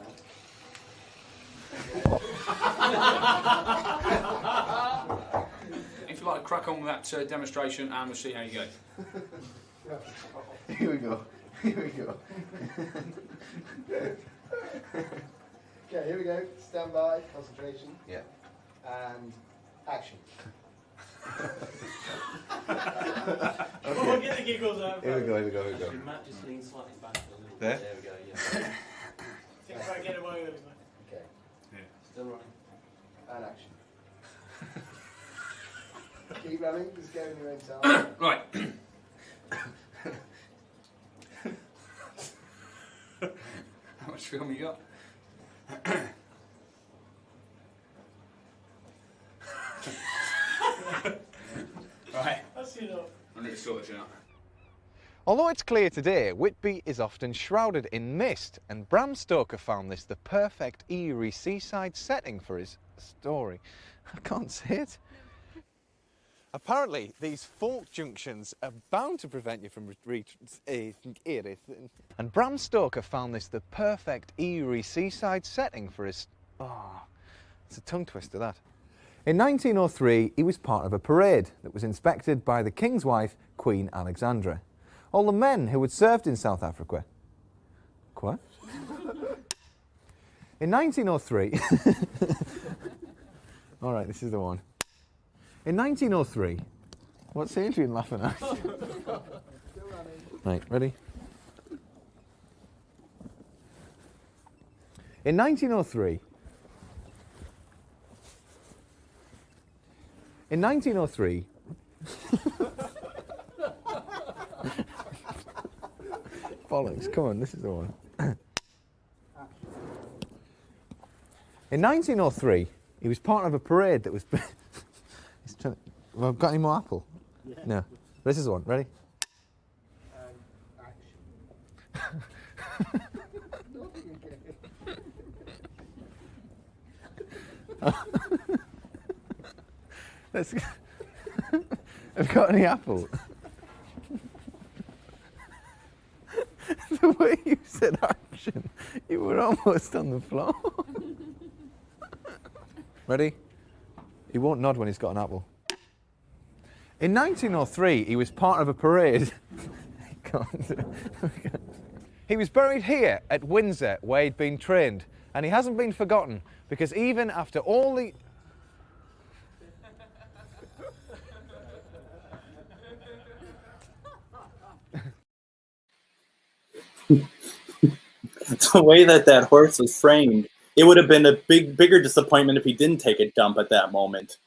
If you'd like to crack on with that demonstration, and we'll see how you go. Here we go. Here we go. Okay, here we go. Stand by, concentration. Yeah. And action. Okay. We'll get the giggles out. Here we go. Matt just lean slightly back. There? There we go, yeah. Think if I get away with it. Okay. Yeah. Still running. And action. Keep running, just go in your own time. Right. How much film you got? Right. That's enough. I need to sort this out. Although it's clear today, Whitby is often shrouded in mist, and Bram Stoker found this the perfect eerie seaside setting for his story. I can't say it. Apparently, these fork junctions are bound to prevent you from and Bram Stoker found this the perfect eerie seaside setting for his... Oh, it's a tongue twister, that. In 1903, he was part of a parade that was inspected by the King's wife, Queen Alexandra. All the men who had served in South Africa. What? In 1903... All right, this is the one. In 1903... What's Adrian laughing at? Right, ready? In 1903... In 1903... Bollocks, come on, this is the one. In 1903, he was part of a parade that was... He's trying to... Well, got any more apple? Yeah. No. This is the one, ready? Let's... Have got any apple? The way you said action, you were almost on the floor. Ready? He won't nod when he's got an apple. In 1903, he was part of a parade. He was buried here at Windsor, where he'd been trained, and he hasn't been forgotten, because even after all the... The way that horse was framed, it would have been a bigger disappointment if he didn't take a dump at that moment.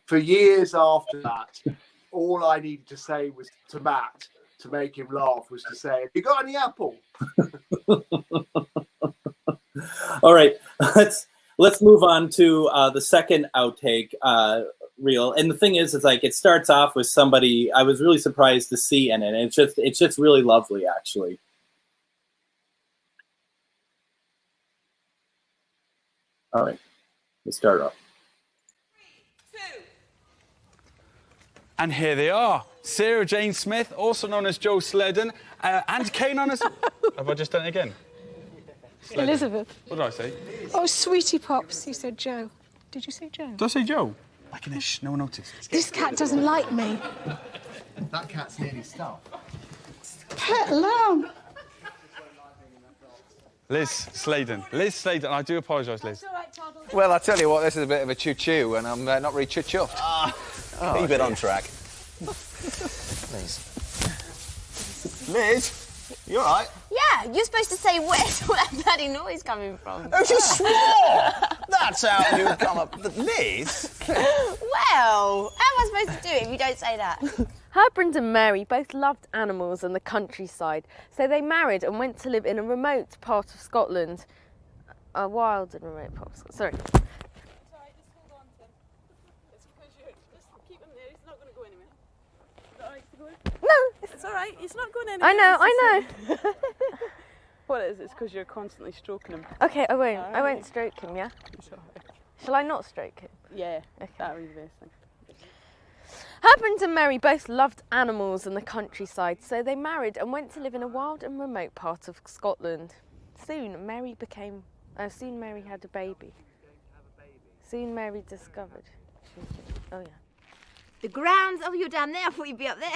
For years after that, all I needed to say was to Matt to make him laugh was to say, "Have you got any apple?" All right, let's move on to the second outtake reel. And the thing is like it starts off with somebody I was really surprised to see in it. And it's just really lovely, actually. All right, let's start off. And here they are. Sarah Jane Smith, also known as Joe Sledden, and Kane on us. Have I just done it again? Sledden. Elizabeth. What did I say? Oh, sweetie pops, you said Joe. Did you say Joe? Did I say Joe? Like an ish, no one noticed. This cat doesn't like me. That cat's nearly stuffed. Pet lamb. Liz Sladen. Liz Sladen, I do apologise, Liz. Well, I tell you what, this is a bit of a choo-choo, and I'm not really chuffed. Keep it on track. Liz, you all right? Yeah, you're supposed to say where's all that bloody noise coming from? Oh, she swore! That's how you come up. Liz? Well, how am I supposed to do it if you don't say that? Herbrand and Mary both loved animals and the countryside, so they married and went to live in a remote part of Scotland. A wild and remote part of Scotland. Sorry. It's all right, just hold on to him. It's because you're... Just keep him there, he's not going to go anywhere. Is that right? No, it's all right. It's not going anywhere. I know. What is it? It's because you're constantly stroking him. Okay, I won't. I won't stroke him, yeah? Shall I not stroke him? Yeah, that would be the best thing. Husband and Mary both loved animals and the countryside, so they married and went to live in a wild and remote part of Scotland. Soon Mary had a baby. Soon Mary discovered. Oh yeah. The grounds. Oh, you're down there. I thought you'd be up there.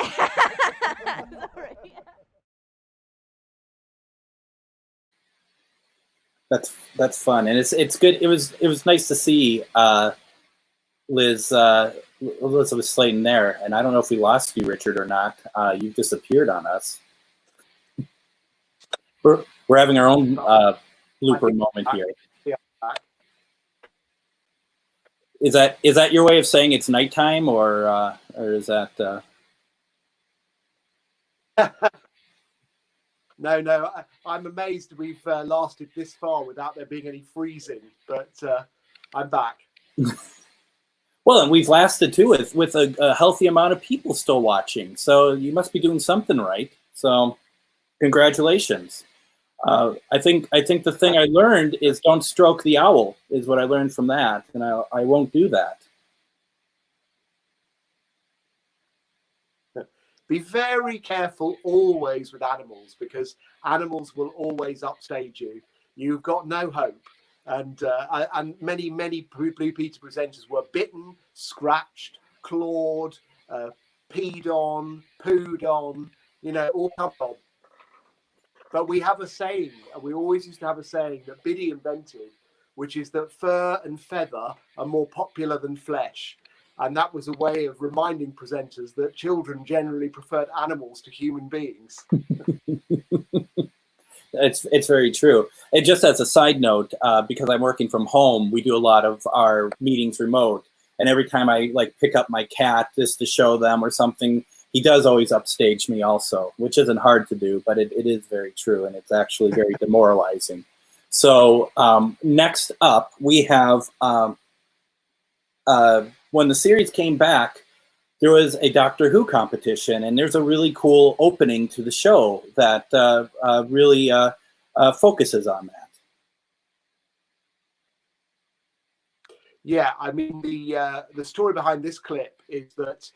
Sorry. That's fun, and it's good. It was nice to see Elizabeth Sladen there, and I don't know if we lost you, Richard, or not. You disappeared on us. We're having our own blooper moment here. Is that your way of saying it's nighttime, or is that? No. I'm amazed we've lasted this far without there being any freezing, but I'm back. Well, and we've lasted too with a healthy amount of people still watching. So you must be doing something right. So congratulations. I think the thing I learned is don't stroke the owl is what I learned from that, and I won't do that. Be very careful always with animals, because animals will always upstage you. You've got no hope. And many Blue Peter presenters were bitten, scratched, clawed, peed on, pooed on, all kinds of. But we have a saying, and we always used to have a saying that Biddy invented, which is that fur and feather are more popular than flesh. And that was a way of reminding presenters that children generally preferred animals to human beings. It's very true. And just as a side note, because I'm working from home, we do a lot of our meetings remote. And every time I pick up my cat just to show them or something, he does always upstage me also, which isn't hard to do, but it is very true, and it's actually very demoralizing. So next up, we have when the series came back, there was a Doctor Who competition, and there's a really cool opening to the show that really focuses on that. Yeah, I mean, the story behind this clip is that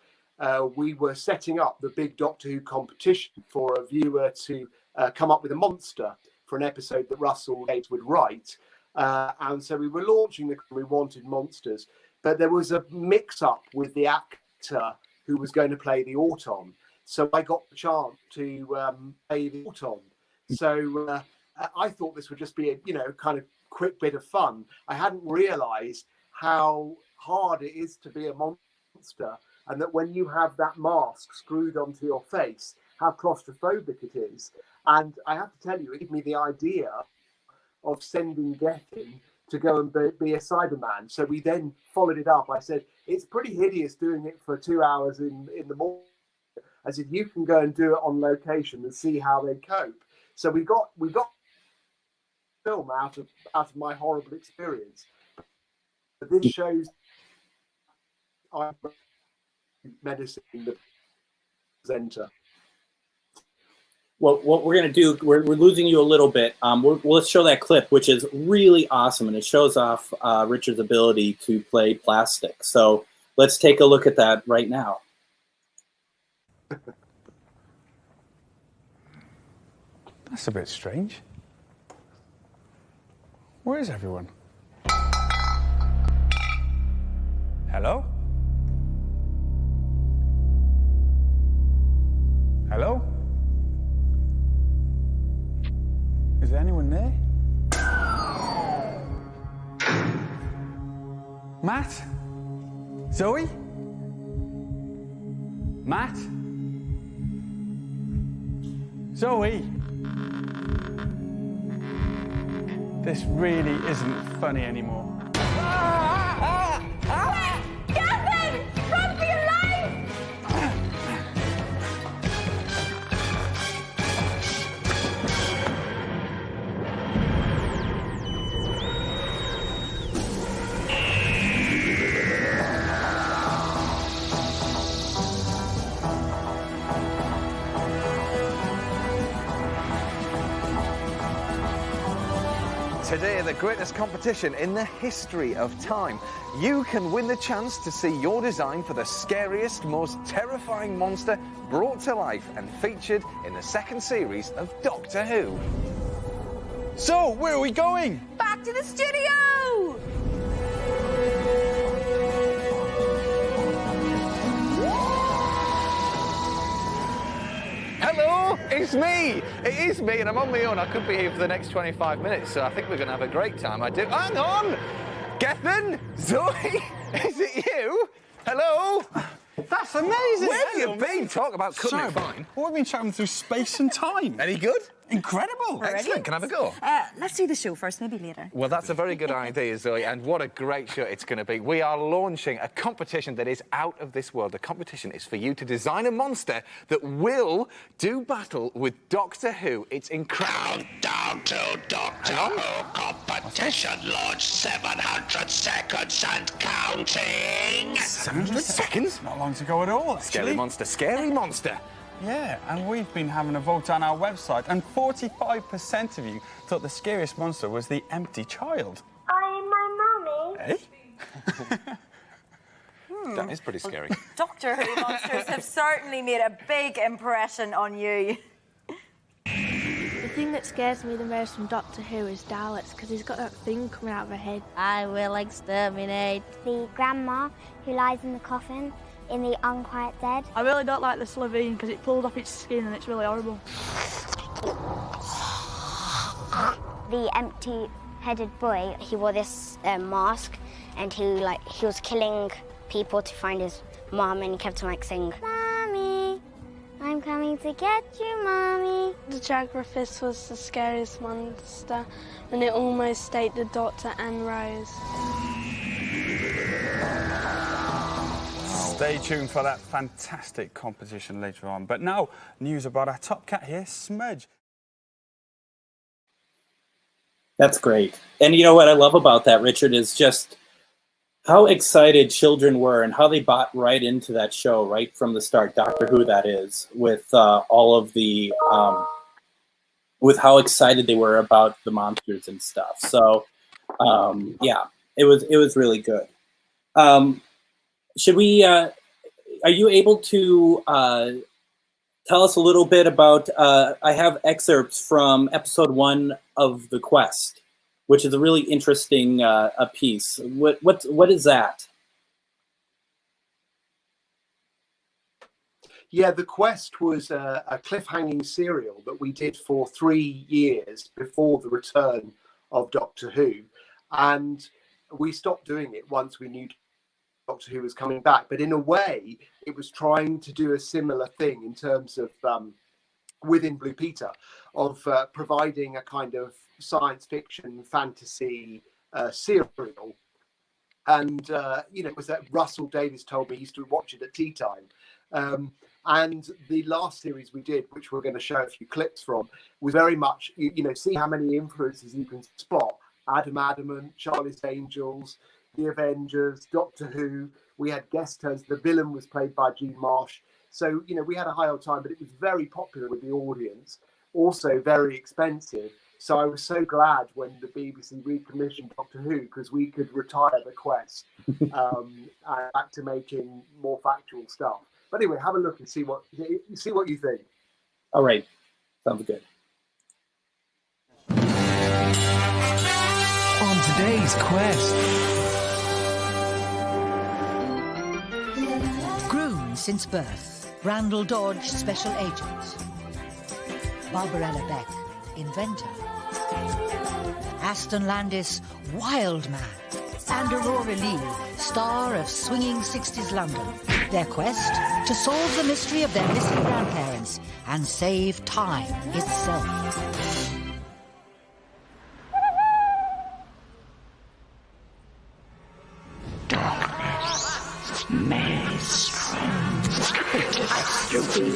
we were setting up the big Doctor Who competition for a viewer to come up with a monster for an episode that Russell Yates would write. And so we were launching we wanted monsters, but there was a mix-up with the actor who was going to play the Auton. So I got the chance to play the Auton. So I thought this would just be a kind of quick bit of fun. I hadn't realised how hard it is to be a monster, and that when you have that mask screwed onto your face, how claustrophobic it is. And I have to tell you, it gave me the idea of sending Gethin to go and be a Cyberman. So we then followed it up. I said, it's pretty hideous doing it for 2 hours in the morning. I said, you can go and do it on location and see how they cope. So we got film out of my horrible experience. But this shows I'm medicine the presenter. Well, what we're going to do, we're losing you a little bit. Let's show that clip, which is really awesome, and it shows off Richard's ability to play plastic. So let's take a look at that right now. That's a bit strange. Where is everyone? Hello? Hello? Is there anyone there? Matt? Zoe? Matt? Zoe? This really isn't funny anymore. Gavin! Run for your life! Today, the greatest competition in the history of time. You can win the chance to see your design for the scariest, most terrifying monster brought to life and featured in the second series of Doctor Who. So, where are we going? Back to the studio! Hello, it's me. It is me, and I'm on my own. I could be here for the next 25 minutes, so I think we're going to have a great time. I do. Hang on! Gethin? Zoe? Is it you? Hello? That's amazing. Where have you been? Talk about cutting it fine. Well, we've been travelling through space and time. Any good? Incredible. Excellent. Can I have a go? Let's do the show first, maybe later. Well, that's a very good idea, Zoe, and what a great show it's going to be. We are launching a competition that is out of this world. The competition is for you to design a monster that will do battle with Doctor Who. It's incredible. Countdown to Doctor Who competition launch 700 seconds and counting. 700 seconds? Not long to go at all, actually. Scary monster, scary monster. Yeah, and we've been having a vote on our website, and 45% of you thought the scariest monster was the empty child. I'm my mummy. Eh? That is pretty scary. Doctor Who monsters have certainly made a big impression on you. The thing that scares me the most from Doctor Who is Daleks, because he's got that thing coming out of her head. I will exterminate the grandma who lies in the coffin in the Unquiet Dead. I really don't like the Slovene because it pulls off its skin and it's really horrible. The empty-headed boy, he wore this mask and he was killing people to find his mom, and he kept on saying, "Mommy, I'm coming to get you, Mommy." The Jagraphis was the scariest monster, and it almost ate the Doctor and Rose. Stay tuned for that fantastic competition later on. But now, news about our top cat here, Smudge. That's great. And you know what I love about that, Richard, is just how excited children were and how they bought right into that show right from the start, Doctor Who that is, with all of the, with how excited they were about the monsters and stuff. So, yeah, it was really good. Should we, are you able to tell us a little bit about, I have excerpts from episode 1 of The Quest, which is a really interesting a piece. What is that? Yeah, The Quest was a cliffhanging serial that we did for 3 years before the return of Doctor Who. And we stopped doing it once we knew Doctor Who was coming back, but in a way it was trying to do a similar thing in terms of within Blue Peter of providing a kind of science fiction fantasy serial. And you know, it was that Russell Davies told me he used to watch it at tea time. And the last series we did, which we're going to show a few clips from, was very much, you know, see how many influences you can spot. Adam Adamant, Charlie's Angels, The Avengers, Doctor Who. We had guest turns. The villain was played by Gene Marsh. So, you know, we had a high old time, but it was very popular with the audience. Also very expensive. So I was so glad when the BBC recommissioned Doctor Who, because we could retire The Quest and back to making more factual stuff. But anyway, have a look and see what you think. All right, sounds good. On today's Quest. Groom since birth, Randall Dodge, Special Agent. Barbarella Beck, Inventor. Aston Landis, Wild Man. And Aurora Lee, star of swinging 60s London. Their quest to solve the mystery of their missing grandparents and save time itself. Darkness, maelstrom, catastrophe.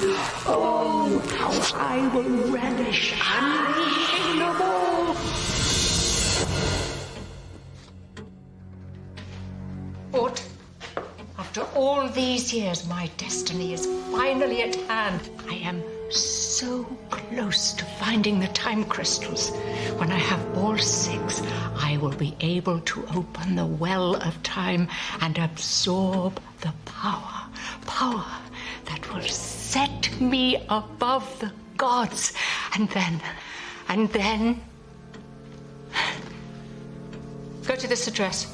Oh, how I will relish unleashing them all. But after all these years, my destiny is finally at hand. I am so close to finding the time crystals. When I have all 6, I will be able to open the well of time and absorb the power that will set me above the gods. And then, go to this address.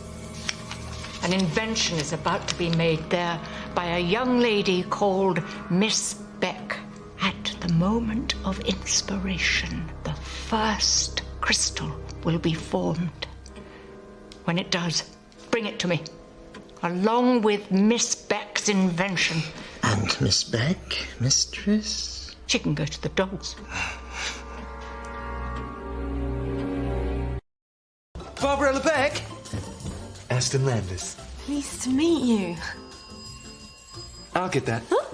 An invention is about to be made there by a young lady called Miss Beck. At the moment of inspiration, the first crystal will be formed. When it does, bring it to me, along with Miss Beck's invention. And Miss Beck, mistress? She can go to the dogs. Barbara Beck? Aston Landis. Pleased to meet you. I'll get that. Huh?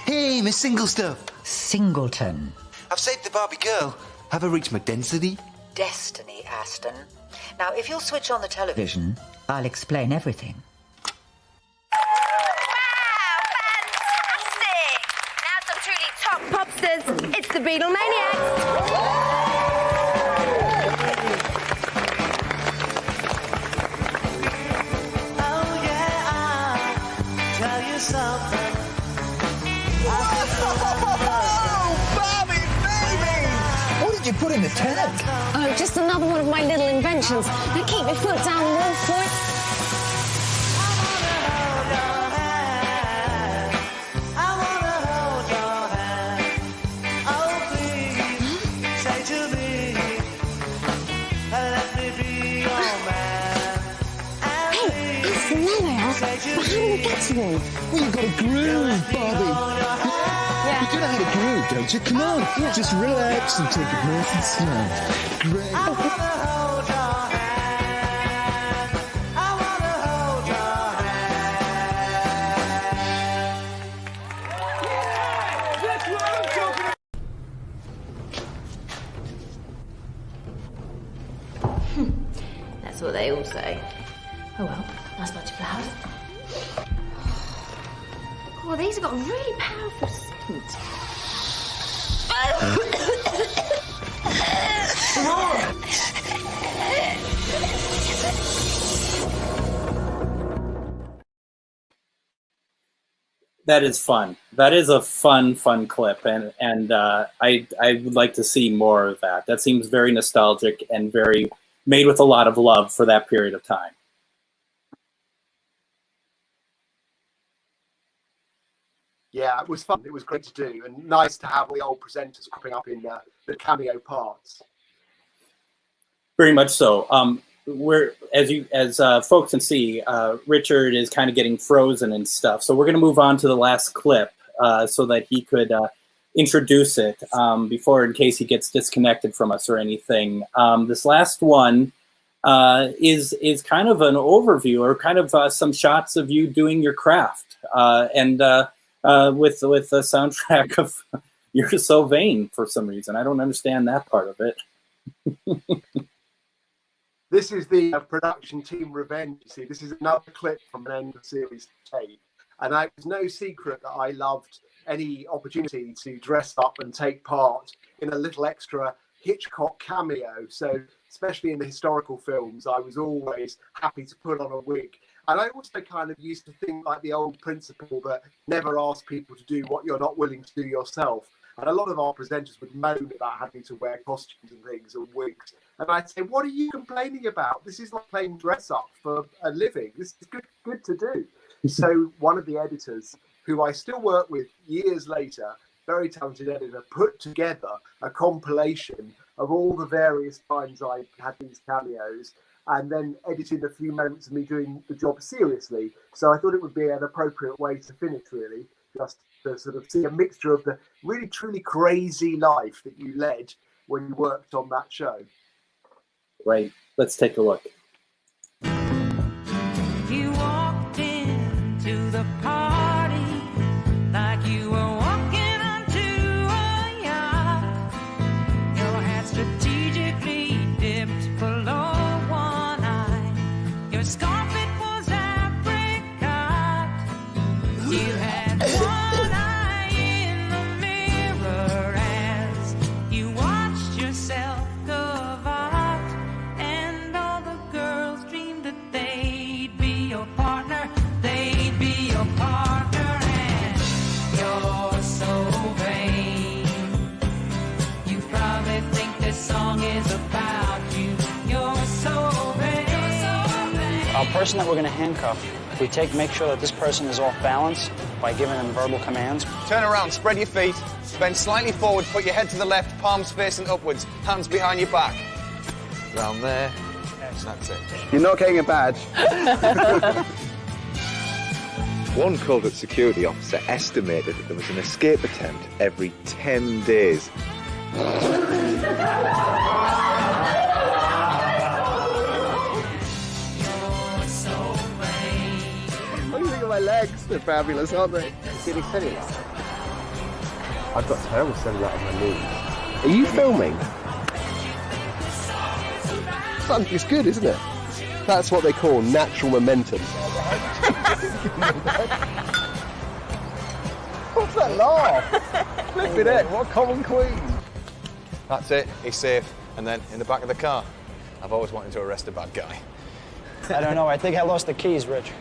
Hey, Miss Singlestuff. Singleton. I've saved the Barbie girl. Have I reached my density? Destiny, Aston. Now, if you'll switch on the television, I'll explain everything. Now some truly top popsters. It's the Beatlemaniacs. You put in the tank. Oh, just another one of my little inventions. Now keep your foot down, Wolf Boy. Hey, that's the mellow. But how do we get to them? Well, you've got a groove, Barbie. You know how to groove, don't you? Come on, just relax and take it nice and slow. Great. That's what they all say. Oh well, nice bunch of flowers. Oh, these have got a really powerful scent. That is fun. That is a fun clip, and I would like to see more of that. That seems very nostalgic and very made with a lot of love for that period of time. Yeah, it was fun. It was great to do, and nice to have the old presenters cropping up in the cameo parts. Very much so. As folks can see, Richard is kind of getting frozen and stuff. So we're going to move on to the last clip so that he could introduce it before, in case he gets disconnected from us or anything. This last one is kind of an overview, or kind of some shots of you doing your craft, and with the soundtrack of "You're So Vain" for some reason. I don't understand that part of it. This is the production team revenge. You see, this is another clip from an end of series tape, and it was no secret that I loved any opportunity to dress up and take part in a little extra Hitchcock cameo. So, especially in the historical films, I was always happy to put on a wig. And I also kind of used to think like the old principle that never ask people to do what you're not willing to do yourself. And a lot of our presenters would moan about having to wear costumes and things and wigs. And I'd say, what are you complaining about? This is like playing dress up for a living. This is good to do. So one of the editors, who I still work with years later, very talented editor, put together a compilation of all the various times I had these cameos, and then edited a few moments of me doing the job seriously. So I thought it would be an appropriate way to finish, really, just to sort of see a mixture of the really, truly crazy life that you led when you worked on that show. Right. Let's take a look. You walked into the party like you were walking onto a yacht. Your hat strategically dipped below one eye. Your scarf, it was apricot. You had person that we're going to handcuff, we make sure that this person is off balance by giving them verbal commands. Turn around, spread your feet, bend slightly forward, put your head to the left, palms facing upwards, hands behind your back. Round there. Yes, that's it. You're not getting a badge. One covert security officer estimated that there was an escape attempt every 10 days. What do you think of my legs? They're fabulous, aren't they? Getting cellulite. I've got terrible cellulite on my knees. Are you filming? It's good, isn't it? That's what they call natural momentum. What's that laugh? Flipping it, what common queen. That's it, he's safe. And then in the back of the car, I've always wanted to arrest a bad guy. I don't know, I think I lost the keys, Rich.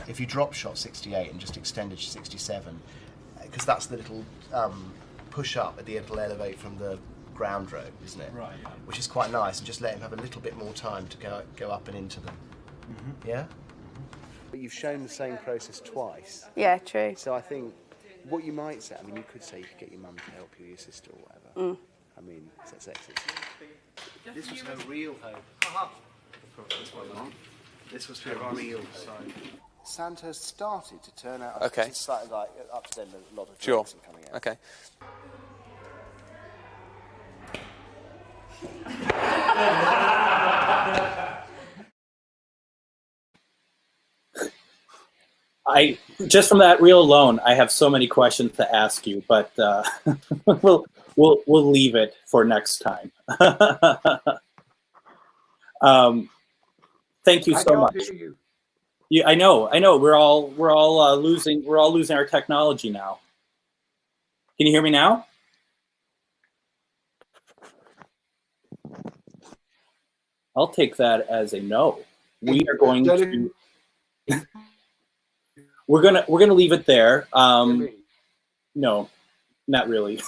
If you drop shot 68 and just extended to 67, because that's the little push up at the end, it'll elevate from the ground road, isn't it? Right, yeah. Which is quite nice, and just let him have a little bit more time to go up and into them. Mm-hmm. Yeah? But you've shown the same process twice. Yeah, true. So I think what you might say, I mean, you could say you could get your mum to help you, your sister or whatever. I mean, that's sexist. This was her real home. This was her real home. Santa started to turn out. Okay. It's slightly like up to then a lot of Sure. jokes are coming out. Okay. Just from that reel alone, I have so many questions to ask you, but we'll leave it for next time. Thank you so much. Yeah, I know. We're all losing our technology now. Can you hear me now? I'll take that as a no. We are going to. We're gonna leave it there. No, not really.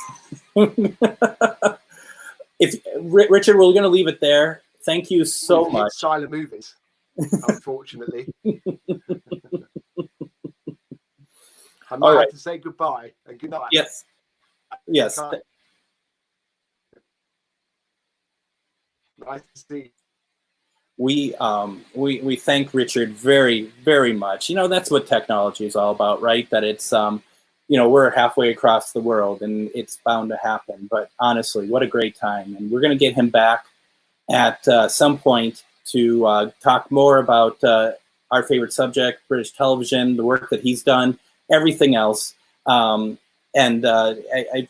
Richard, we're gonna leave it there. Thank you so much. Silent movies, unfortunately. I might have to say goodbye and good night. Yes. Yes. Nice to see you. We thank Richard very, very much. You know, that's what technology is all about, right? That it's you know, we're halfway across the world and it's bound to happen. But honestly, what a great time. And we're going to get him back at some point to talk more about our favorite subject, British television, the work that he's done, everything else. It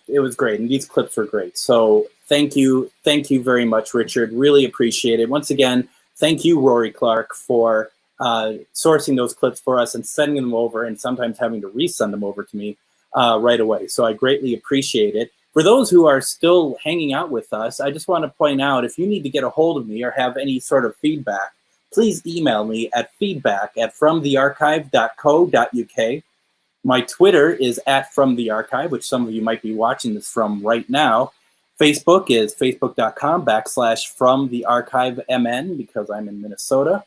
was great. And these clips were great. So thank you very much, Richard. Really appreciate it. Once again, thank you, Rory Clark, for sourcing those clips for us and sending them over and sometimes having to resend them over to me right away. So I greatly appreciate it. For those who are still hanging out with us, I just want to point out, if you need to get a hold of me or have any sort of feedback, please email me at feedback@fromthearchive.co.uk. My Twitter is @fromthearchive, which some of you might be watching this from right now. Facebook is facebook.com/fromthearchivemn, because I'm in Minnesota.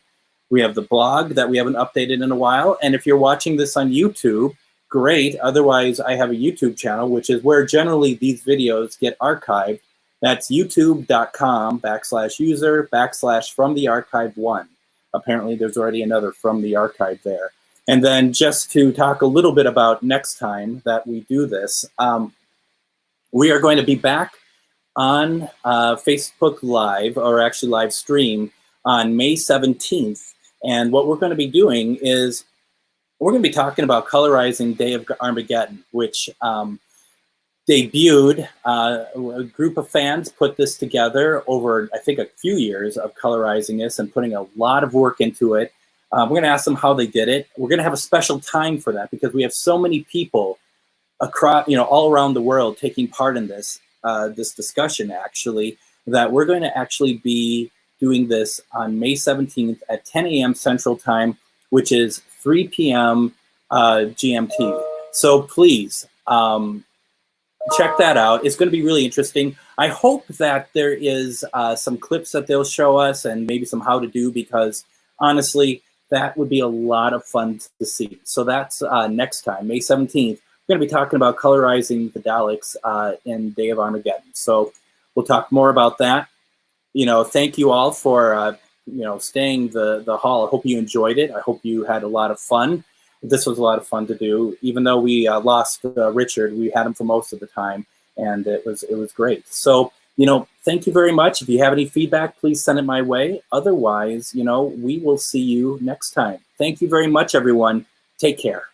We have the blog that we haven't updated in a while. And if you're watching this on YouTube, great. Otherwise, I have a YouTube channel, which is where generally these videos get archived. That's youtube.com/user/fromthearchive1. Apparently, there's already another From the Archive there. And then just to talk a little bit about next time that we do this, we are going to be back on Facebook Live, or actually live stream, on May 17th. And what we're going to be doing is we're going to be talking about colorizing Day of Armageddon, which debuted. A group of fans put this together over, I think, a few years of colorizing this and putting a lot of work into it. We're going to ask them how they did it. We're going to have a special time for that because we have so many people across, all around the world taking part in this this discussion, actually, that we're going to actually be doing this on May 17th at 10 a.m. Central Time, which is 3 p.m. GMT. So please check that out. It's going to be really interesting. I hope that there is some clips that they'll show us and maybe some how to do, because honestly, That would be a lot of fun to see. So that's next time, May 17th. We're going to be talking about colorizing the Daleks in Day of Armageddon. So we'll talk more about that. Thank you all for staying the hall. I hope you enjoyed it. I hope you had a lot of fun. This was a lot of fun to do. Even though we lost Richard, we had him for most of the time, and it was great. So thank you very much. If you have any feedback, please send it my way. Otherwise, we will see you next time. Thank you very much, everyone. Take care.